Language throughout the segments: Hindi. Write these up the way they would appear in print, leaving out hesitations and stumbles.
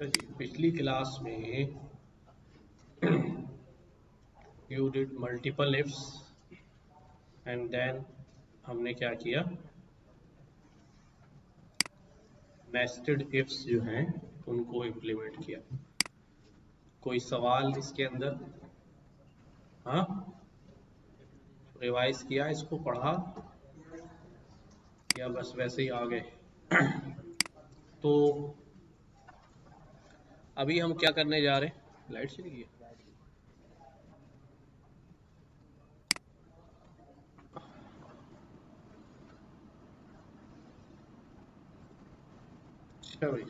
अच्छा जी, पिछली क्लास में you did multiple ifs and then हमने क्या किया, नेस्टेड इफ्स जो हैं उनको इम्प्लीमेंट किया। कोई सवाल इसके अंदर? हाँ, रिवाइज किया, इसको पढ़ा या बस वैसे ही आ गए? तो अभी हम क्या करने जा रहे हैं? लाइट चली गई है। अच्छा भाई,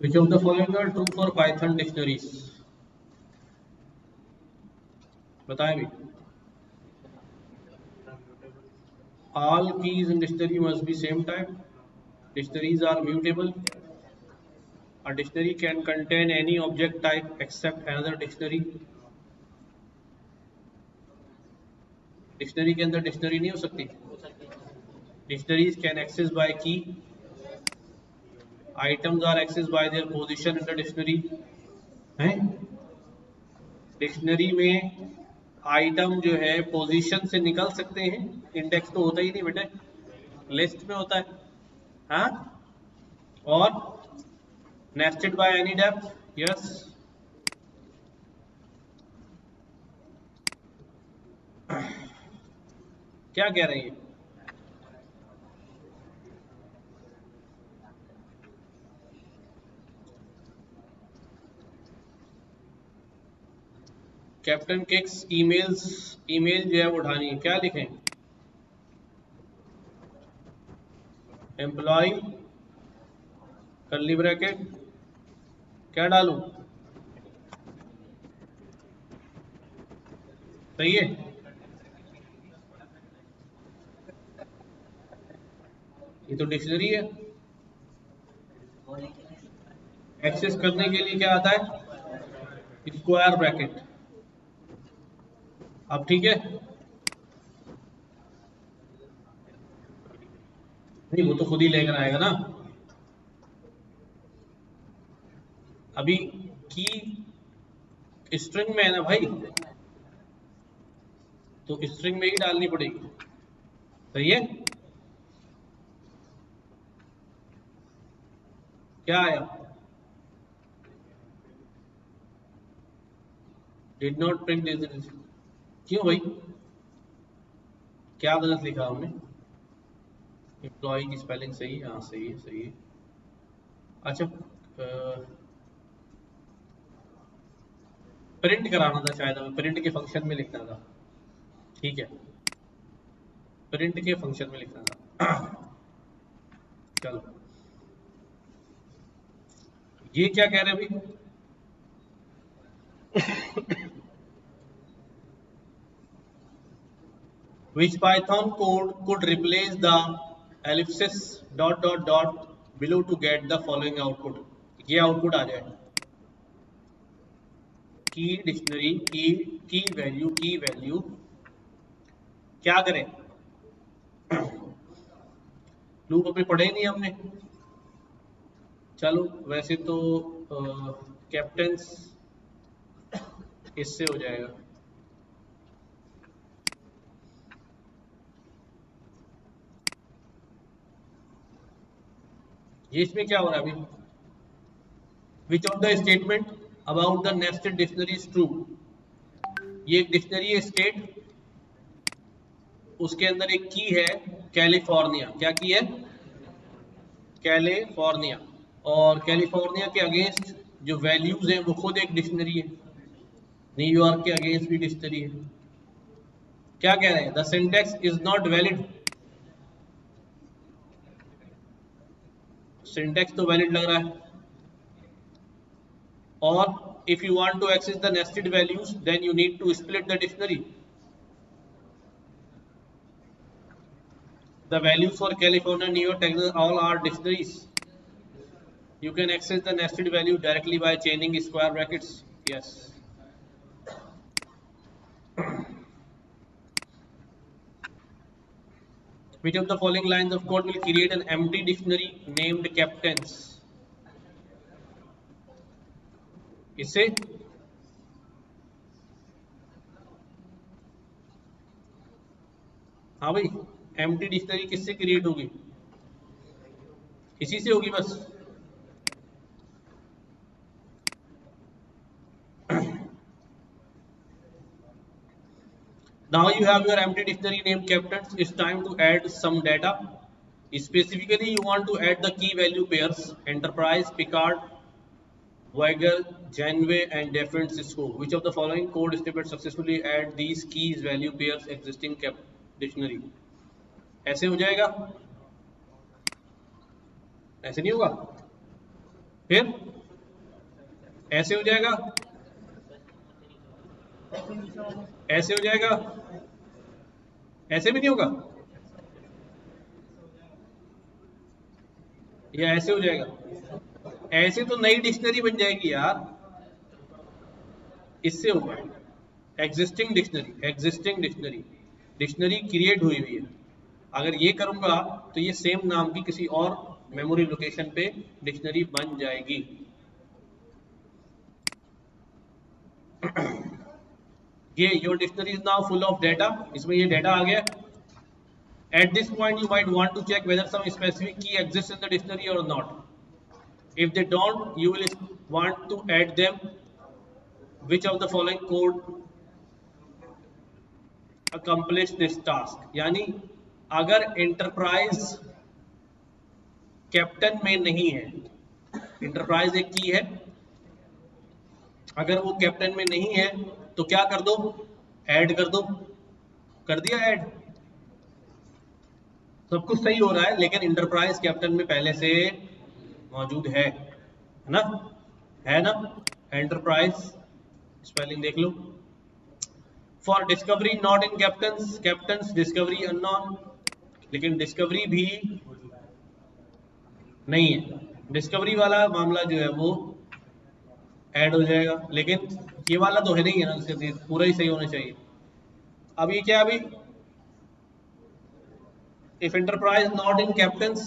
which of the following are true for Python dictionaries? बताएं भी। All keys in dictionary must be same type. Dictionaries are mutable. A dictionary can contain any object type except another dictionary. Dictionary के अंदर डिक्शनरी नहीं हो सकती। Dictionaries can access by key. Items are accessed by their position in the dictionary. हैं? डिक्शनरी में आइटम जो है पोजीशन से निकल सकते हैं, इंडेक्स तो होता ही नहीं बेटे, लिस्ट में होता है। हाँ, और nested by any depth, yes. क्या कह रही है? कैप्टन किक्स ईमेल्स, ईमेल जो है वो उठानी है, क्या लिखें? एम्प्लॉय कर्ली ब्रैकेट, क्या डालूं? सही है। ये तो डिक्शनरी है। एक्सेस करने के लिए क्या आता है? Square bracket. अब ठीक है? नहीं, वो तो खुद ही लेकर आएगा ना। अभी की स्ट्रिंग में है ना भाई, तो स्ट्रिंग में ही डालनी पड़ेगी। सही है। क्या आया? Did not print this. क्यों भाई, क्या गलत लिखा हमने? एम्प्लॉय की स्पेलिंग सही है? हाँ सही है, सही है। अच्छा, प्रिंट कराना था शायद हमें, प्रिंट के फंक्शन में लिखना था। ठीक है, प्रिंट के फंक्शन में लिखना था। चलो, ये क्या कह रहे हैं भाई? Which Python code could replace the ellipsis dot dot dot below to get the following output? ये आउटपुट आ जाए। की डिक्शनरी की वैल्यू क्या करें? लूप अभी पढ़े ही नहीं हमने। चलो वैसे तो कैप्टन्स इससे हो जाएगा। ये इसमें क्या हो रहा है अभी? Which of the statement about the nested dictionary is true? ये एक डिक्शनरी है स्टेट, उसके अंदर एक की है कैलिफोर्निया। क्या की है? कैलिफोर्निया। और कैलिफोर्निया के अगेंस्ट जो वैल्यूज हैं वो खुद एक डिक्शनरी है। न्यूयॉर्क के अगेंस्ट भी डिक्शनरी है। क्या कह रहे हैं? The syntax is not valid. Syntax तो वैलिड लग रहा है। और if you want to access the nested values then you need to split the dictionary. The values for California, New York, Texas all are dictionaries. You can access the nested value directly by chaining square brackets. Yes. Which of the following lines of code will create an empty dictionary named captains? इससे हाँ भाई, एम्प्टी डिक्शनरी किससे क्रिएट होगी? इसी से होगी बस। Now you have your empty dictionary named captains. It's time to add some data. Specifically, you want to add the key value pairs Enterprise, Picard, Voyager, Janeway, and Defiant Cisco. Which of the following code snippets successfully add these keys value pairs existing dictionary? ऐसे हो जाएगा, ऐसे नहीं होगा, फिर ऐसे हो जाएगा, ऐसे हो जाएगा, ऐसे भी नहीं होगा, या ऐसे हो जाएगा। ऐसे तो नई डिक्शनरी बन जाएगी यार, इससे होगा existing dictionary, existing dictionary, dictionary create हुई हुई है। अगर ये करूंगा तो ये सेम नाम की किसी और मेमोरी लोकेशन पे डिक्शनरी बन जाएगी। ये your dictionary is now full of data, इसमें ये डाटा आ गया। At this point, you might want to check whether some specific key exists in the dictionary or not. If they don't, you will want to add them. Which of the following code accomplish this task? यानी अगर एंटरप्राइज कैप्टन में नहीं है, एंटरप्राइज एक की है, अगर वो कैप्टन में नहीं है तो क्या कर दो? ऐड कर दो। कर दिया ऐड, सब कुछ सही हो रहा है, लेकिन इंटरप्राइज कैप्टन में पहले से मौजूद है ना, है ना। एंटरप्राइज स्पेलिंग देख लो। For discovery not in captains, captains discovery unknown, लेकिन डिस्कवरी भी नहीं है। डिस्कवरी वाला मामला जो है वो ऐड हो जाएगा, लेकिन ये वाला तो है नहीं है ना, इसके पूरा ही सही होना चाहिए। अब ये क्या, अभी if enterprise not in captains,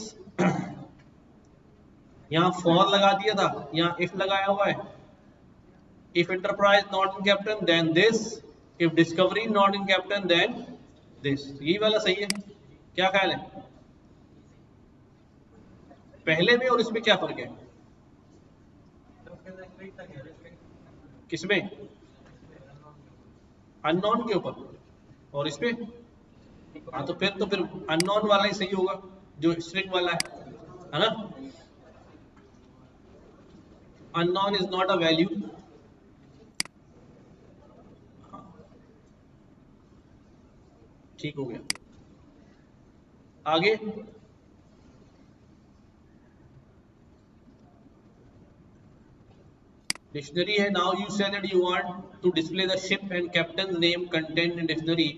यहां फॉर लगा दिया था, यहां इफ लगाया हुआ है। If enterprise not in captain then this, if discovery not in captain then this. यही वाला सही है, क्या ख्याल है? पहले में और इसमें क्या फर्क है? किसमें? अननोन के ऊपर, और इसमें हाँ, तो फिर अननोन वाला ही सही होगा जो स्ट्रिंग वाला है ना। Unknown is not a value. ठीक हो गया। आगे डिक्शनरी है। Now you say that you want to display the ship and captain name content in dictionary,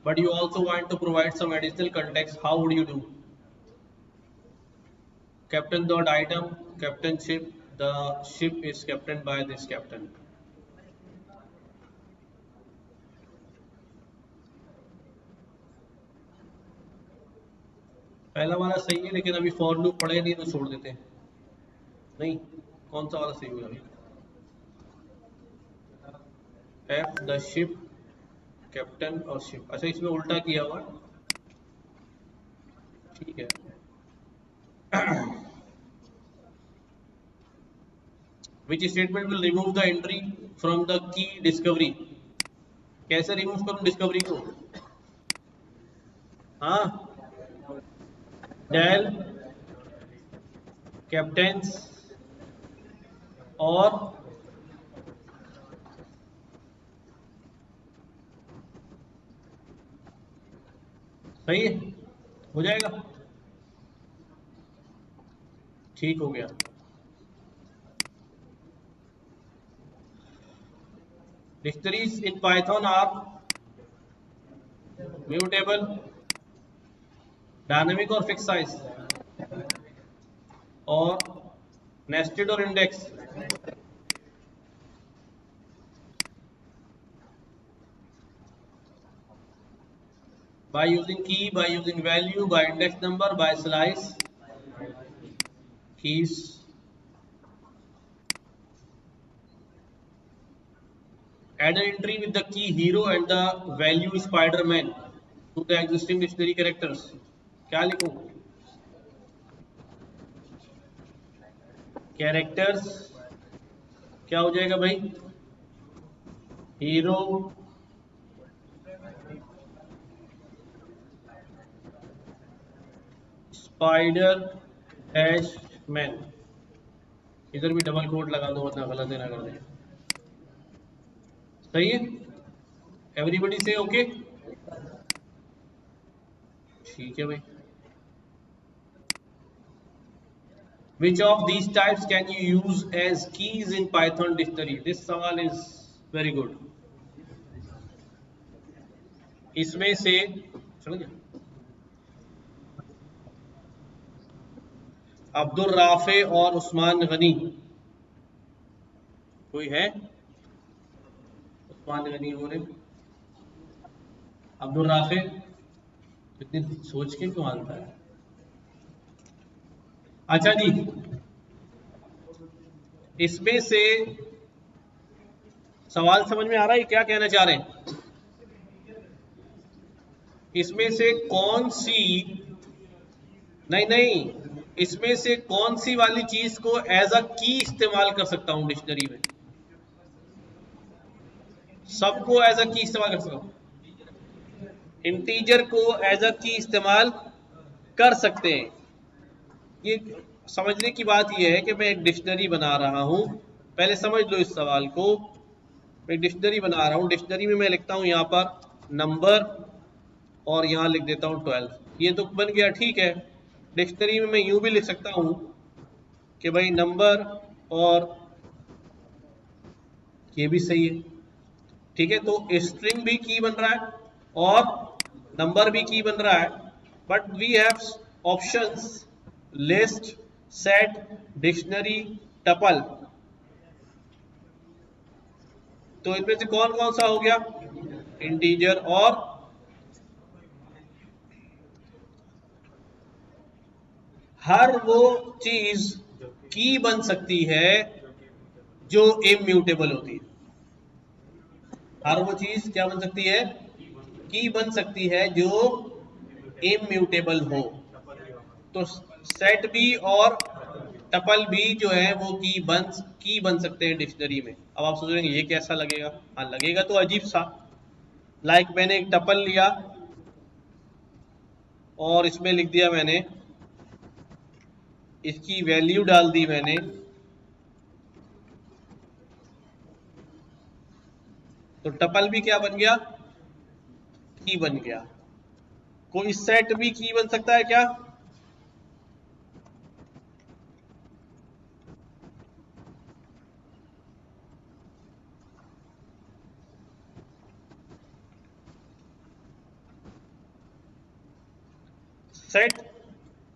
but you also want to provide some additional context. How would you do? Captain dot item, captain ship, the ship is captained by this captain. पहला वाला सही है, लेकिन अभी फॉर लूप पढ़े नहीं तो छोड़ देते हैं। नहीं, कौन सा वाला सही होगा? एफ द शिप, कैप्टन और शिप। अच्छा, इसमें उल्टा किया हुआ, ठीक है। Which statement will remove the entry from the key discovery? कैसे रिमूव करूं डिस्कवरी को? हाँ, डेल कैप्टन्स और सही है, हो जाएगा, ठीक हो गया। Dictionaries in Python are mutable, dynamic और फिक्स साइज, और नेस्टेड और index. by using key, by using value, by index number, by slice keys. Add an entry with the key hero and the value Spider-Man to the existing dictionary characters. क्या लिखूं? कैरेक्टर्स क्या हो जाएगा भाई? Hero spider dash man. इधर भी डबल कोट लगा दो वरना गलत है ना कर दे. सही है? एवरीबडी से ओके? ठीक है भाई. Which of these types can you use as keys in Python dictionary? This सवाल is very good. इसमें से चलो गया. अब्दुल राफे और उस्मान गनी. कोई है? उस्मान गनी हो रहे. अब्दुल राफे इतनी सोच के क्यों आता है? अच्छा जी, इसमें से सवाल समझ में आ रहा है क्या कहना चाह रहे हैं? इसमें से कौन सी नहीं, इसमें से कौन सी वाली चीज को एज अ की इस्तेमाल कर सकता हूं डिक्शनरी में? सबको एज अ की इस्तेमाल कर सकता हूं. इंटीजर को एज अ की इस्तेमाल कर सकते हैं. ये समझने की बात यह है कि मैं एक डिक्शनरी बना रहा हूं. पहले समझ लो इस सवाल को. मैं डिक्शनरी बना रहा हूं. डिक्शनरी में मैं लिखता हूं यहां पर नंबर और यहां लिख देता हूं 12. ये तो बन गया, ठीक है. डिक्शनरी में मैं यूं भी लिख सकता हूं कि भाई नंबर और ये भी सही है. ठीक है, तो स्ट्रिंग भी की बन रहा है और नंबर भी की बन रहा है. But we have options list, set, dictionary, tuple. तो इनमें से कौन कौन सा हो गया? इंटीजर और हर वो चीज की बन सकती है जो इम्यूटेबल होती है. हर वो चीज क्या बन सकती है? की बन सकती है जो इम्यूटेबल हो. तो सेट भी और टपल भी जो है वो की बन सकते हैं डिक्शनरी में. अब आप सोच रहे हैं ये कैसा लगेगा? हाँ, लगेगा तो अजीब सा. लाइक मैंने एक टपल लिया और इसमें लिख दिया मैंने, इसकी वैल्यू डाल दी मैंने, तो टपल भी क्या बन गया? की बन गया. कोई सेट भी की बन सकता है क्या?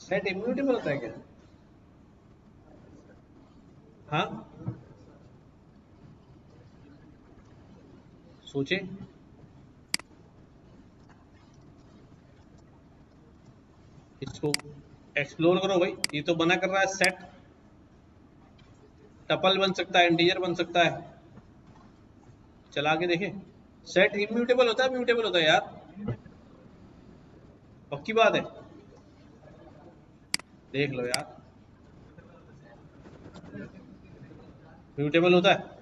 सेट इम्यूटेबल होता है क्या? हाँ, सोचे. इसको एक्सप्लोर करो भाई. ये तो बना कर रहा है सेट. टपल बन सकता है, इंटीजर बन सकता है. चला के देखें. सेट इम्यूटेबल होता है, म्यूटेबल होता है यार? पक्की बात है? देख लो यार. म्यूटेबल होता है.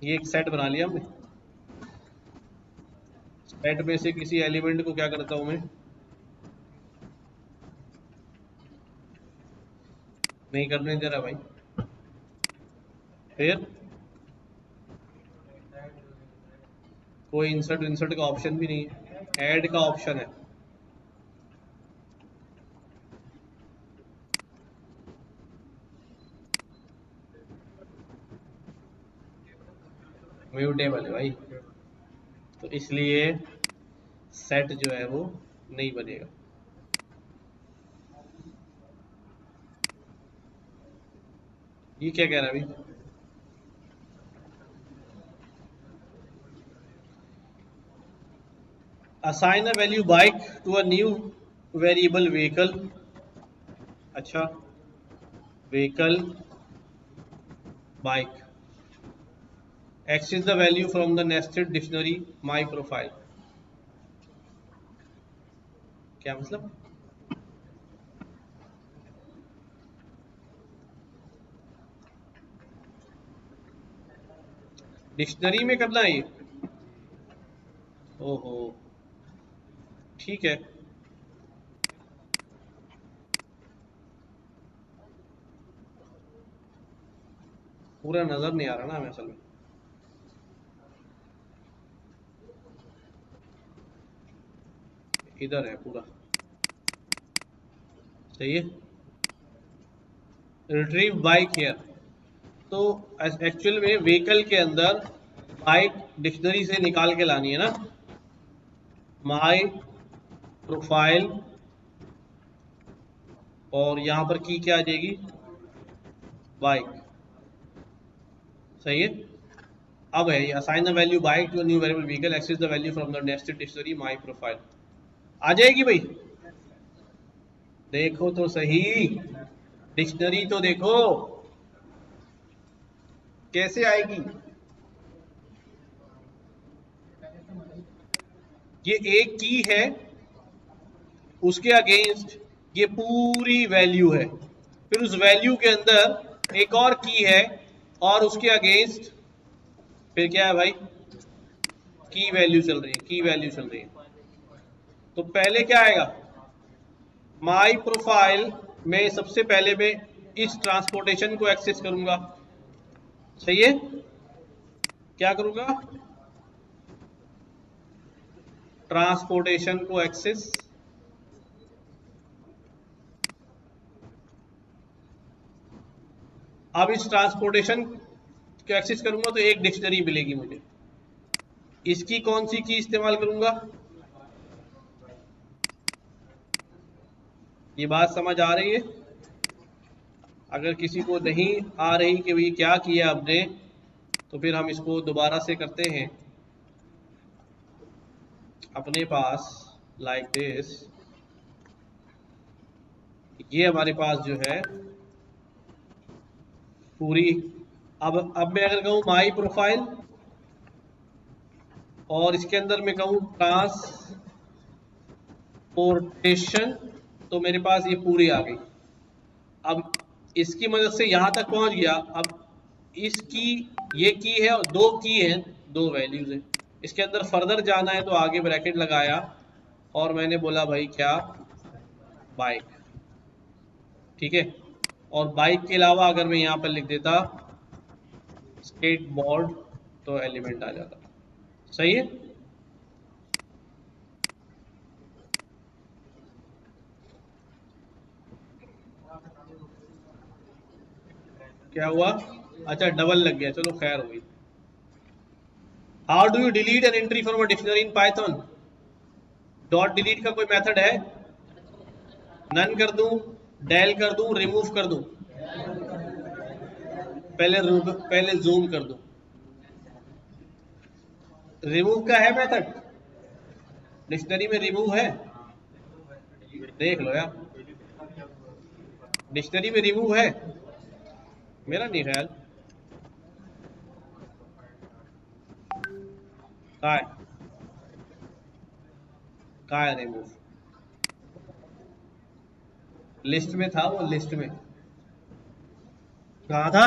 ये एक सेट बना लिया हमने. सेट में से किसी एलिमेंट को क्या करता हूं मैं? नहीं करने दे रहा भाई. फिर कोई इंसर्ट का ऑप्शन भी नहीं है. ऐड का ऑप्शन है. म्यूटेबल है भाई. तो इसलिए सेट जो है वो नहीं बनेगा. ये क्या कह रहा है अभी? Assign a value bike to a new variable vehicle. अच्छा, vehicle bike, access the value from the nested dictionary my profile. क्या मतलब? डिक्शनरी में करना है ये? ओहो, ठीक है। पूरा नजर नहीं आ रहा ना हमें असल में। इधर है पूरा, सही है। रिट्रीव बाइक हियर, तो एक्चुअल में व्हीकल के अंदर बाइक डिक्शनरी से निकाल के लानी है ना। माई प्रोफाइल, और यहां पर की क्या आ जाएगी? बाइक, सही है। अब है ये assign the value bike to new variable vehicle, access the value from the nested dictionary my profile. आ जाएगी भाई? देखो तो सही, डिक्शनरी तो देखो कैसे आएगी। ये एक की है, उसके अगेंस्ट ये पूरी वैल्यू है, फिर उस वैल्यू के अंदर एक और की है और उसके अगेंस्ट फिर क्या है भाई? की वैल्यू चल रही है, की वैल्यू चल रही है। तो पहले क्या आएगा? माई प्रोफाइल में सबसे पहले मैं इस ट्रांसपोर्टेशन को एक्सेस करूंगा, सही है। क्या करूंगा? ट्रांसपोर्टेशन को एक्सेस। अब इस ट्रांसपोर्टेशन को एक्सेस करूंगा तो एक डिक्शनरी मिलेगी मुझे। इसकी कौन सी की इस्तेमाल करूंगा? ये बात समझ आ रही है? अगर किसी को नहीं आ रही कि भाई क्या किया आपने, तो फिर हम इसको दोबारा से करते हैं। अपने पास लाइक दिस, ये हमारे पास जो है पूरी। अब मैं अगर कहूँ माई प्रोफाइल और इसके अंदर मैं कहूँ ट्रांसपोर्टेशन, तो मेरे पास ये पूरी आ गई। अब इसकी मदद से यहां तक पहुंच गया। अब इसकी ये की है और दो की है, दो वैल्यूज है। इसके अंदर फर्दर जाना है तो आगे ब्रैकेट लगाया और मैंने बोला भाई क्या? बाइक, ठीक है। और बाइक के अलावा अगर मैं यहां पर लिख देता स्केट बोर्ड तो एलिमेंट आ जाता, सही है। क्या हुआ? अच्छा, डबल लग गया, चलो खैर हो गई। How do you delete an entry from a dictionary in Python? Dot delete का कोई मेथड है? नन कर दूं, डेल कर दूं, रिमूव कर दूं? पहले जूम कर दूं। रिमूव का है मेथड? डिक्शनरी में रिमूव है? देख लो यार, डिक्शनरी में रिमूव है? मेरा नहीं ख्याल। कहाँ है? कहाँ है रिमूव? लिस्ट में था वो, लिस्ट में कहाँ था?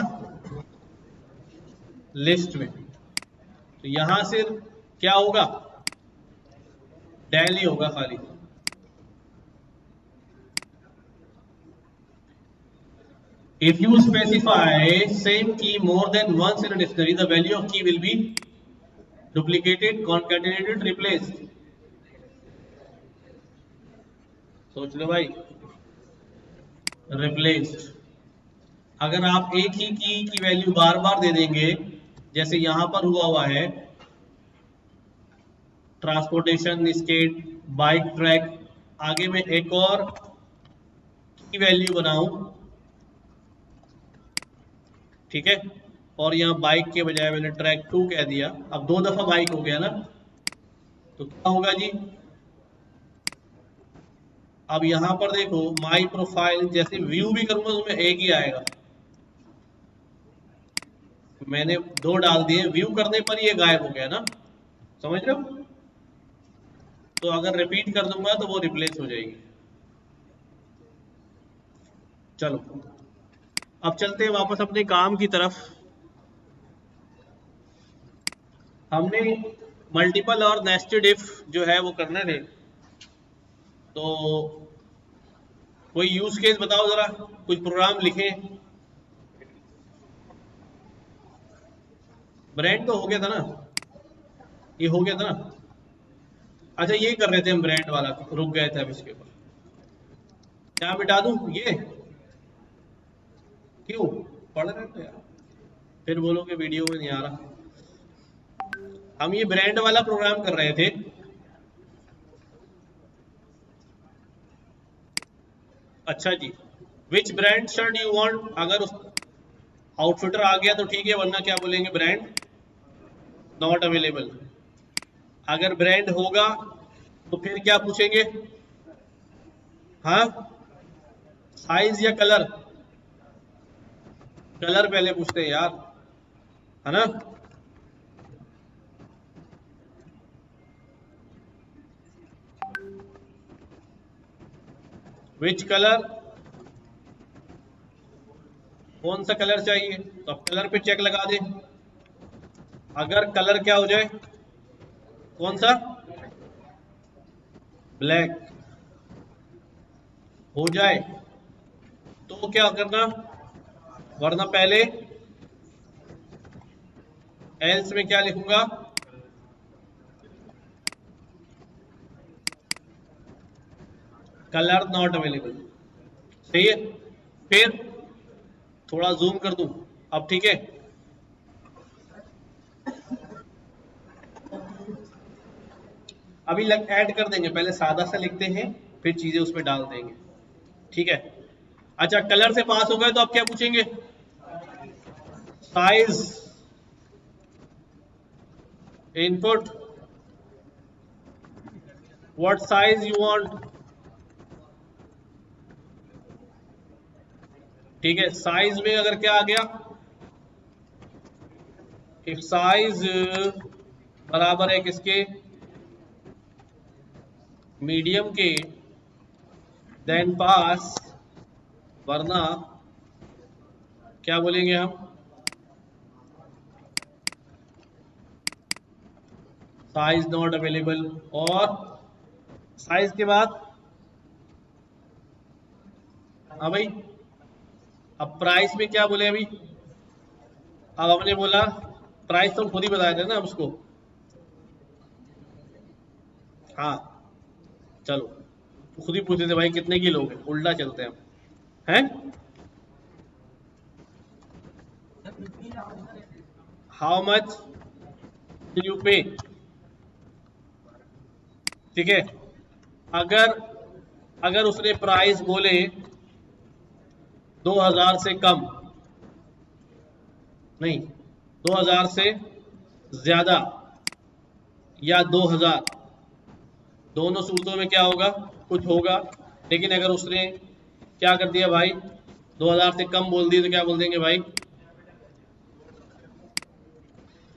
लिस्ट में। तो यहां से क्या होगा? डेल ही होगा खाली। If you specify same key more than once in a dictionary, the value of key will be duplicated, concatenated, replaced. सोच लो भाई, रिप्लेस्ड। अगर आप एक ही की वैल्यू बार बार दे देंगे, जैसे यहां पर हुआ है ट्रांसपोर्टेशन, स्केट, बाइक, ट्रैक, आगे में एक और की वैल्यू बनाऊं, ठीक है, और यहाँ बाइक के बजाय मैंने ट्रैक 2 कह दिया, अब 2 दफा बाइक हो गया ना, तो क्या होगा जी? अब यहां पर देखो माई प्रोफाइल, जैसे व्यू भी करूंगा तो मैं एक ही आएगा। मैंने दो डाल दिए, व्यू करने पर ये गायब हो गया ना, समझ रहे हो? तो अगर रिपीट कर दूंगा तो वो रिप्लेस हो जाएगी। चलो अब चलते हैं वापस अपने काम की तरफ। हमने मल्टीपल और नेस्टेड इफ जो है वो करने थे, तो कोई यूज केस बताओ जरा, कुछ प्रोग्राम लिखे। ब्रांड तो हो गया था ना, ये हो गया था ना। अच्छा ये कर रहे थे हम ब्रांड वाला, रुक गए थे अब इसके ऊपर। क्या मिटा दूं ये? क्यों? पढ़ रहे थे यार, फिर बोलोगे वीडियो में नहीं आ रहा। हम ये ब्रांड वाला प्रोग्राम कर रहे थे। अच्छा जी, which brand shirt you want, अगर उस आउटफिटर आ गया तो ठीक है, वरना क्या बोलेंगे, ब्रांड नॉट अवेलेबल। अगर ब्रांड होगा तो फिर क्या पूछेंगे? हाँ, साइज या कलर? कलर पहले पूछते हैं यार, है ना। विच कलर, कौन सा कलर चाहिए, तो अब कलर पे चेक लगा दे। अगर कलर क्या हो जाए, कौन सा, ब्लैक हो जाए तो क्या करना, वरना पहले एल्स में क्या लिखूंगा, कलर नॉट अवेलेबल। सही है। फिर थोड़ा जूम कर दूं, अब ठीक है। अभी ऐड कर देंगे, पहले सादा सा लिखते हैं, फिर चीजें उसमें डाल देंगे, ठीक है। अच्छा कलर से पास हो गए तो अब क्या पूछेंगे, size, input, what size you want, ठीक है। साइज में अगर क्या आ गया, इफ साइज बराबर है किसके, मीडियम के, देन पास, वरना क्या बोलेंगे हम, साइज नॉट अवेलेबल। और साइज के बाद, हाँ भाई, अब प्राइस में क्या बोले अभी, अब हमने बोला प्राइस तो हम खुद ही बताए थे ना अब उसको। हाँ चलो, तो खुद ही पूछते थे भाई कितने की लोगे, उल्टा चलते हैं हम, हैं। हाउ मच यू पे, ठीक है। अगर अगर उसने प्राइस बोले 2000 से कम, नहीं 2000 से ज्यादा, या 2000, दोनों सूरतों में क्या होगा, कुछ होगा। लेकिन अगर उसने क्या कर दिया भाई, 2000 से कम बोल दिए, तो क्या बोल देंगे भाई,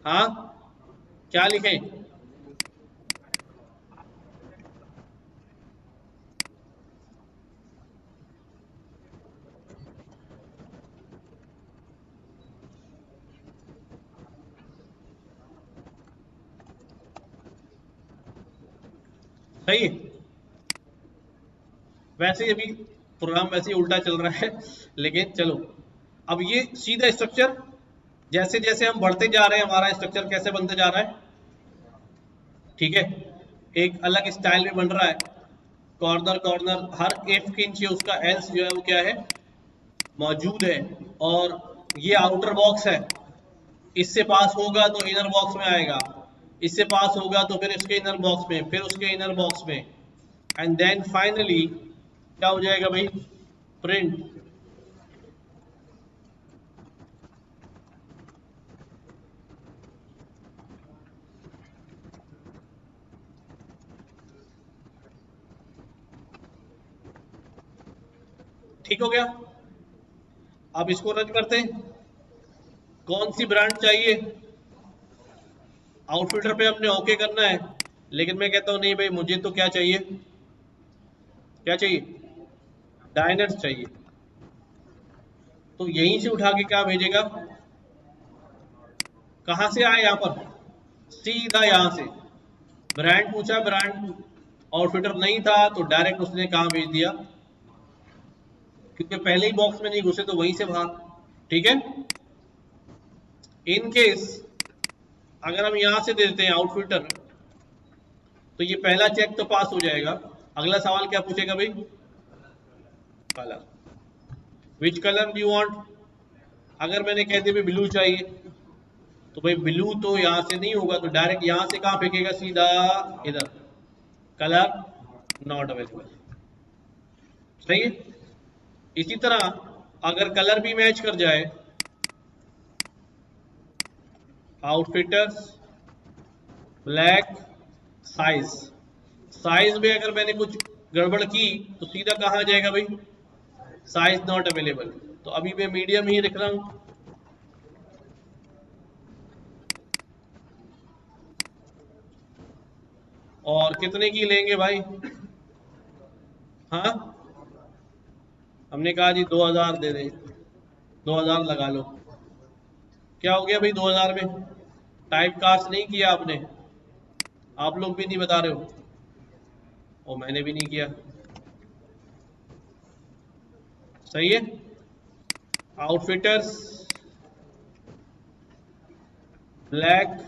हाँ क्या लिखें, सही है। वैसे अभी प्रोग्राम वैसे ही उल्टा चल रहा है, लेकिन चलो। अब ये सीधा स्ट्रक्चर, जैसे जैसे हम बढ़ते जा रहे हैं हमारा स्ट्रक्चर कैसे बनते जा रहा है, ठीक है। एक अलग स्टाइल में बन रहा है, कॉर्नर कॉर्नर हर एक इंच उसका एल्स जो है वो क्या है, मौजूद है। और ये आउटर बॉक्स है, इससे पास होगा तो इनर बॉक्स में आएगा, इससे पास होगा तो फिर इसके इनर बॉक्स में, फिर उसके इनर बॉक्स में, एंड देन फाइनली क्या हो जाएगा भाई, प्रिंट। ठीक हो गया। अब इसको रन करते हैं। कौन सी ब्रांड चाहिए? आउटफिल्टर पे हमने ओके करना है, लेकिन मैं कहता हूं नहीं भाई, मुझे तो क्या चाहिए, क्या चाहिए, डायनर्स चाहिए। तो यहीं से उठा के क्या भेजेगा, कहां से आए, यहां पर सीधा यहां से ब्रांड पूछा, ब्रांड आउटफिटर नहीं था तो डायरेक्ट उसने कहां भेज दिया, क्योंकि पहले ही बॉक्स में नहीं घुसे तो वहीं से बाहर। ठीक है। इन केस अगर हम यहां से दे देते हैं आउटफिटर, तो ये पहला चेक तो पास हो जाएगा। अगला सवाल क्या पूछेगा भाई, colour, which colour you want. अगर मैंने कह दिया ब्लू चाहिए, तो भाई ब्लू तो यहां से नहीं होगा, तो डायरेक्ट यहां से कहां फेंकेगा, सीधा इधर, कलर नॉट अवेलेबल। सही है। इसी तरह अगर कलर भी मैच कर जाए, आउटफिटर्स ब्लैक, साइज, साइज में अगर मैंने कुछ गड़बड़ की तो सीधा कहां आ जाएगा भाई, साइज नॉट अवेलेबल। तो अभी मैं मीडियम ही रख रहा हूं। और कितने की लेंगे भाई, हाँ हमने कहा जी 2000 दे दे, 2000 लगा लो। क्या हो गया भाई 2000 में, टाइप कास्ट नहीं किया आपने, आप लोग भी नहीं बता रहे हो, और मैंने भी नहीं किया। सही है। आउटफिटर्स ब्लैक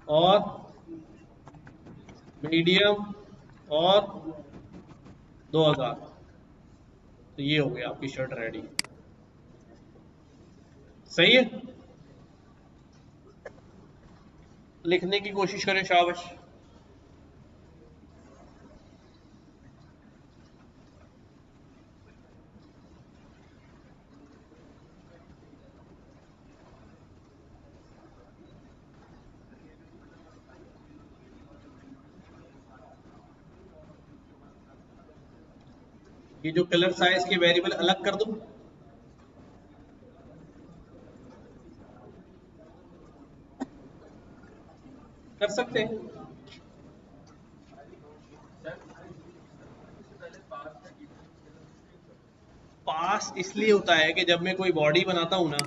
और मीडियम और 2000, तो ये हो गया आपकी शर्ट रेडी। सही है। लिखने की कोशिश करें, शाबाश। ये जो कलर साइज के वेरिएबल अलग कर दूं, कर सकते हैं। पास इसलिए होता है कि जब मैं कोई बॉडी बनाता हूं ना,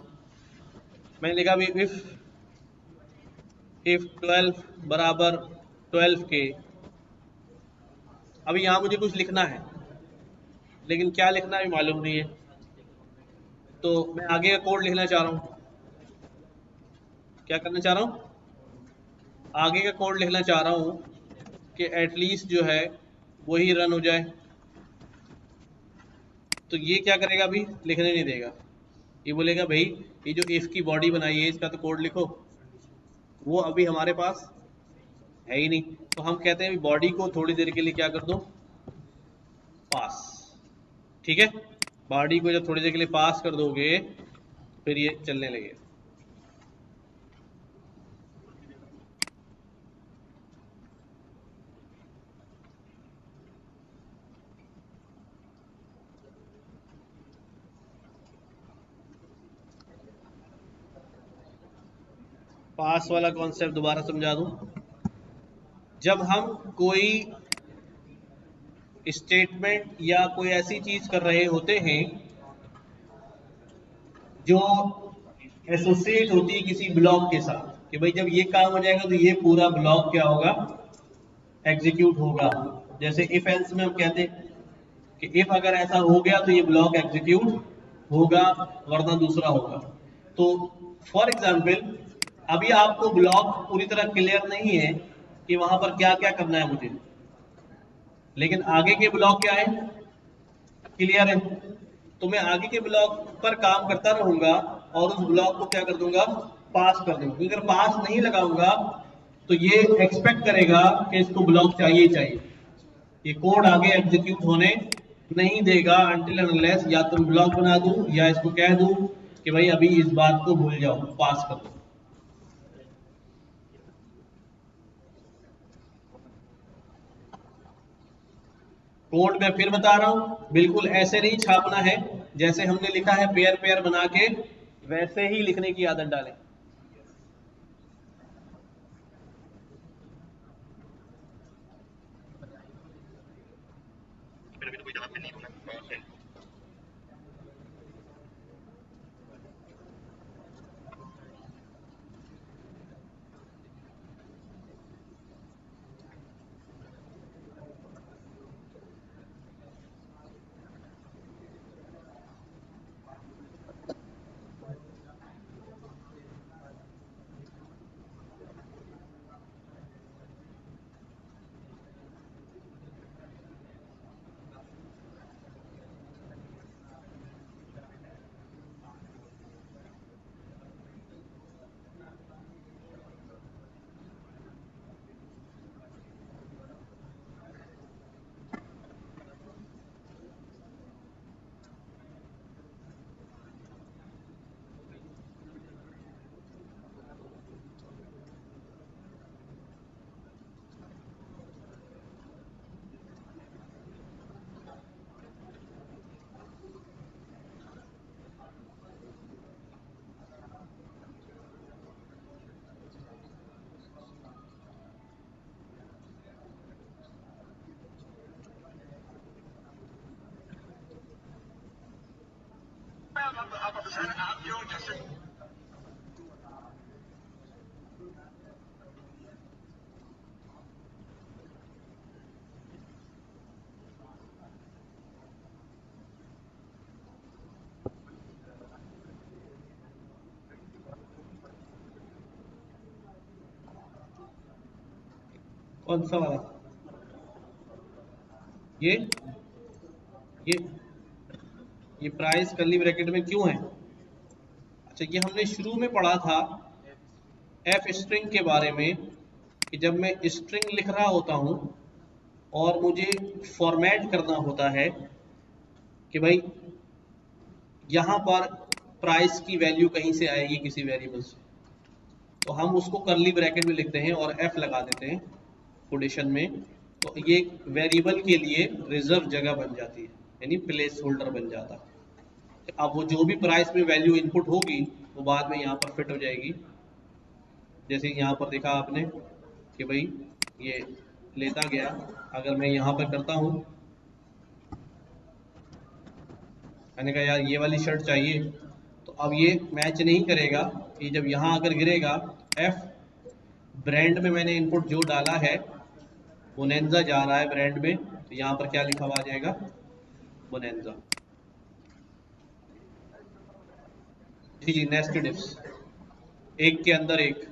मैंने लिखा भी इफ 12 बराबर 12 के, अभी यहां मुझे कुछ लिखना है, लेकिन क्या लिखना है मालूम नहीं है, तो मैं आगे का कोड लिखना चाह रहा हूं। क्या करना चाह रहा हूं, आगे का कोड लिखना चाह रहा हूं कि एटलीस्ट जो है वही रन हो जाए। तो ये क्या करेगा, अभी लिखने नहीं देगा, ये बोलेगा भाई ये जो इफ की बॉडी बनाई है इसका तो कोड लिखो, वो अभी हमारे पास है ही नहीं। तो हम कहते हैं बॉडी को थोड़ी देर के लिए क्या कर दो, पास। ठीक है। बॉडी को जब थोड़ी देर के लिए पास कर दोगे, फिर ये चलने लगे। पास वाला कॉन्सेप्ट दोबारा समझा दूं। जब हम कोई स्टेटमेंट या कोई ऐसी चीज कर रहे होते हैं जो एसोसिएट होती है किसी ब्लॉक के साथ, कि भाई जब ये काम हो जाएगा तो ये पूरा ब्लॉक क्या होगा, एग्जीक्यूट होगा। जैसे इफ एल्स में हम कहते हैं कि इफ अगर ऐसा हो गया तो ये ब्लॉक एग्जीक्यूट होगा, वरना दूसरा होगा। तो फॉर एग्जाम्पल अभी आपको ब्लॉक पूरी तरह क्लियर नहीं है कि वहां पर क्या क्या करना है मुझे, लेकिन आगे के ब्लॉक क्या है, क्लियर है। तो मैं आगे के ब्लॉक पर काम करता रहूंगा और उस ब्लॉक को क्या कर दूंगा, पास कर दूंगा। अगर पास नहीं लगाऊंगा तो ये एक्सपेक्ट करेगा कि इसको ब्लॉक चाहिए चाहिए, ये कोड आगे एग्जीक्यूट होने नहीं देगा अनटिल अनलेस या तो ब्लॉक बना दूं या इसको कह दूं कि भाई अभी इस बात को भूल जाओ, पास कर दो। कोड मैं फिर बता रहा हूं, बिल्कुल ऐसे नहीं छापना है जैसे हमने लिखा है पेयर पेयर बना के, वैसे ही लिखने की आदत डालें। कौन सा वाला? ये ये ये प्राइस कर्ली ब्रैकेट में क्यों है? अच्छा, ये हमने शुरू में पढ़ा था एफ स्ट्रिंग के बारे में, कि जब मैं स्ट्रिंग लिख रहा होता हूं और मुझे फॉर्मेट करना होता है कि भाई यहां पर प्राइस की वैल्यू कहीं से आएगी किसी वेरिएबल से, तो हम उसको कर्ली ब्रैकेट में लिखते हैं और एफ लगा देते हैं कोटेशन में, तो ये वेरिएबल के लिए रिजर्व जगह बन जाती है, यानी प्लेस होल्डर बन जाता है। अब वो जो भी प्राइस में वैल्यू इनपुट होगी वो बाद में यहाँ पर फिट हो जाएगी। जैसे यहाँ पर देखा आपने कि भाई ये लेता गया, अगर मैं यहाँ पर करता हूँ, मैंने कहा यार ये वाली शर्ट चाहिए, तो अब ये मैच नहीं करेगा। ये जब यहाँ अगर गिरेगा, एफ ब्रांड में मैंने इनपुट जो डाला है बोनेंजा जा रहा है ब्रांड में, तो यहाँ पर क्या लिखा हुआ आ जाएगा? बोनेंजा। जी जी, नेस्टेड इफ्स, एक के अंदर एक।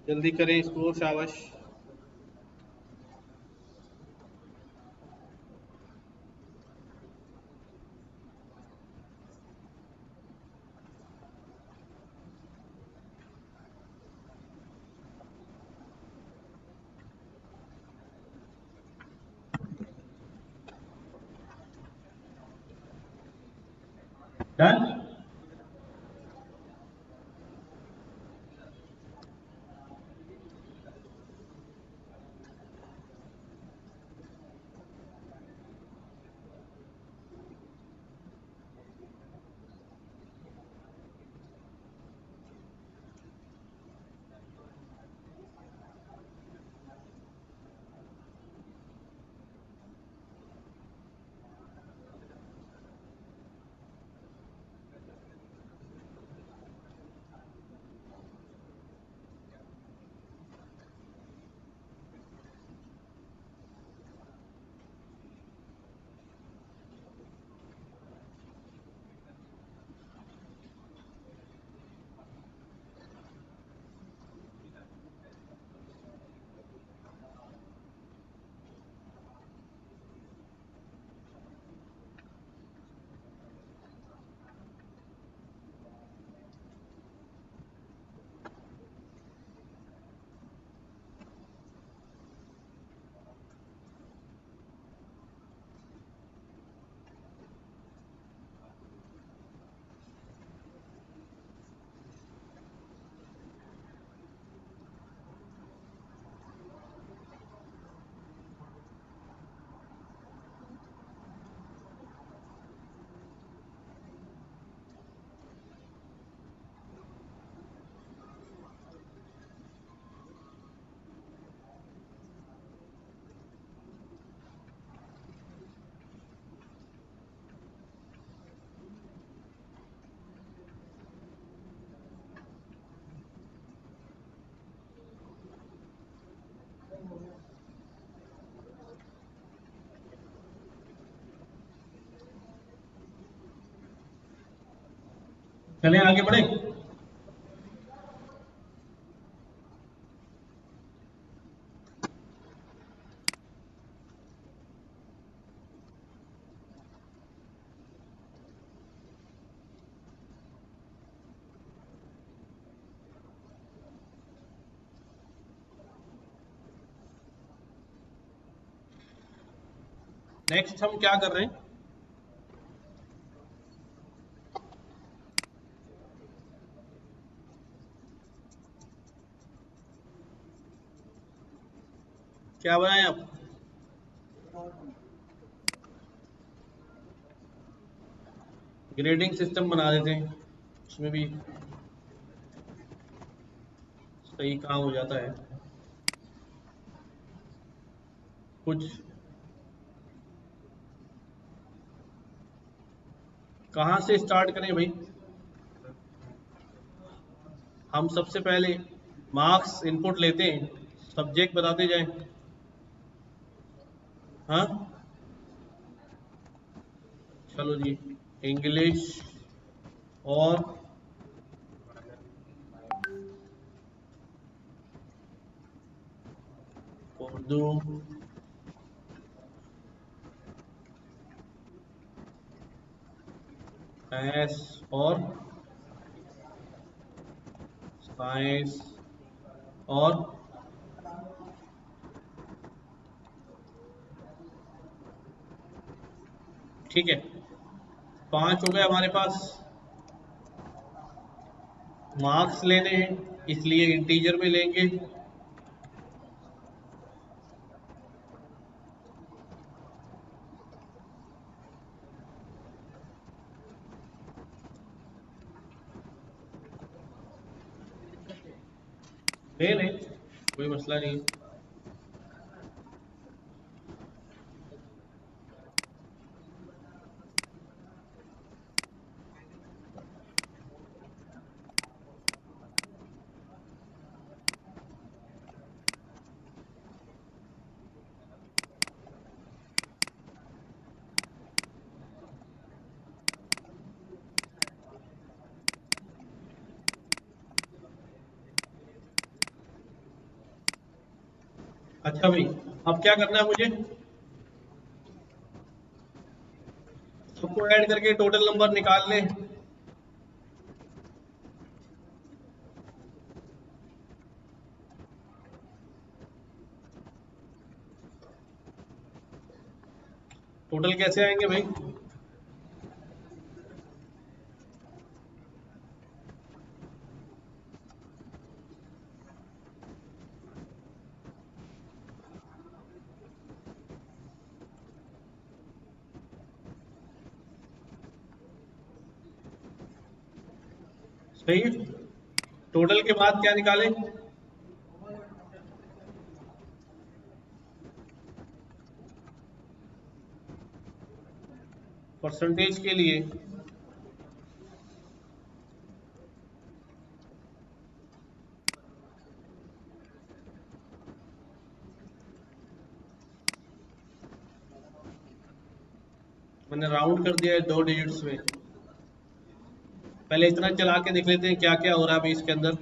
जल्दी करें इसको, शाबाश। डन। चलें आगे बढ़े। नेक्स्ट हम क्या कर रहे हैं, क्या बनाए आप, ग्रेडिंग सिस्टम बना देते हैं, उसमें भी सही काम हो जाता है। कुछ कहाँ से स्टार्ट करें भाई, हम सबसे पहले मार्क्स इनपुट लेते हैं, सब्जेक्ट बताते जाएं। हाँ चलो जी, इंग्लिश और उर्दू, मैथ्स और साइंस और ठीक है, 5 हो गए हमारे पास। मार्क्स लेने हैं इसलिए इंटीजर में लेंगे, ले लें कोई मसला नहीं। अच्छा भाई, अब क्या करना है मुझे, सबको ऐड करके टोटल नंबर निकाल लें। टोटल कैसे आएंगे भाई, सही है। टोटल के बाद क्या निकालें, परसेंटेज के लिए मैंने राउंड कर दिया है 2 डिजिट्स में। पहले इतना चला के देख लेते हैं क्या क्या हो रहा है अभी इसके अंदर।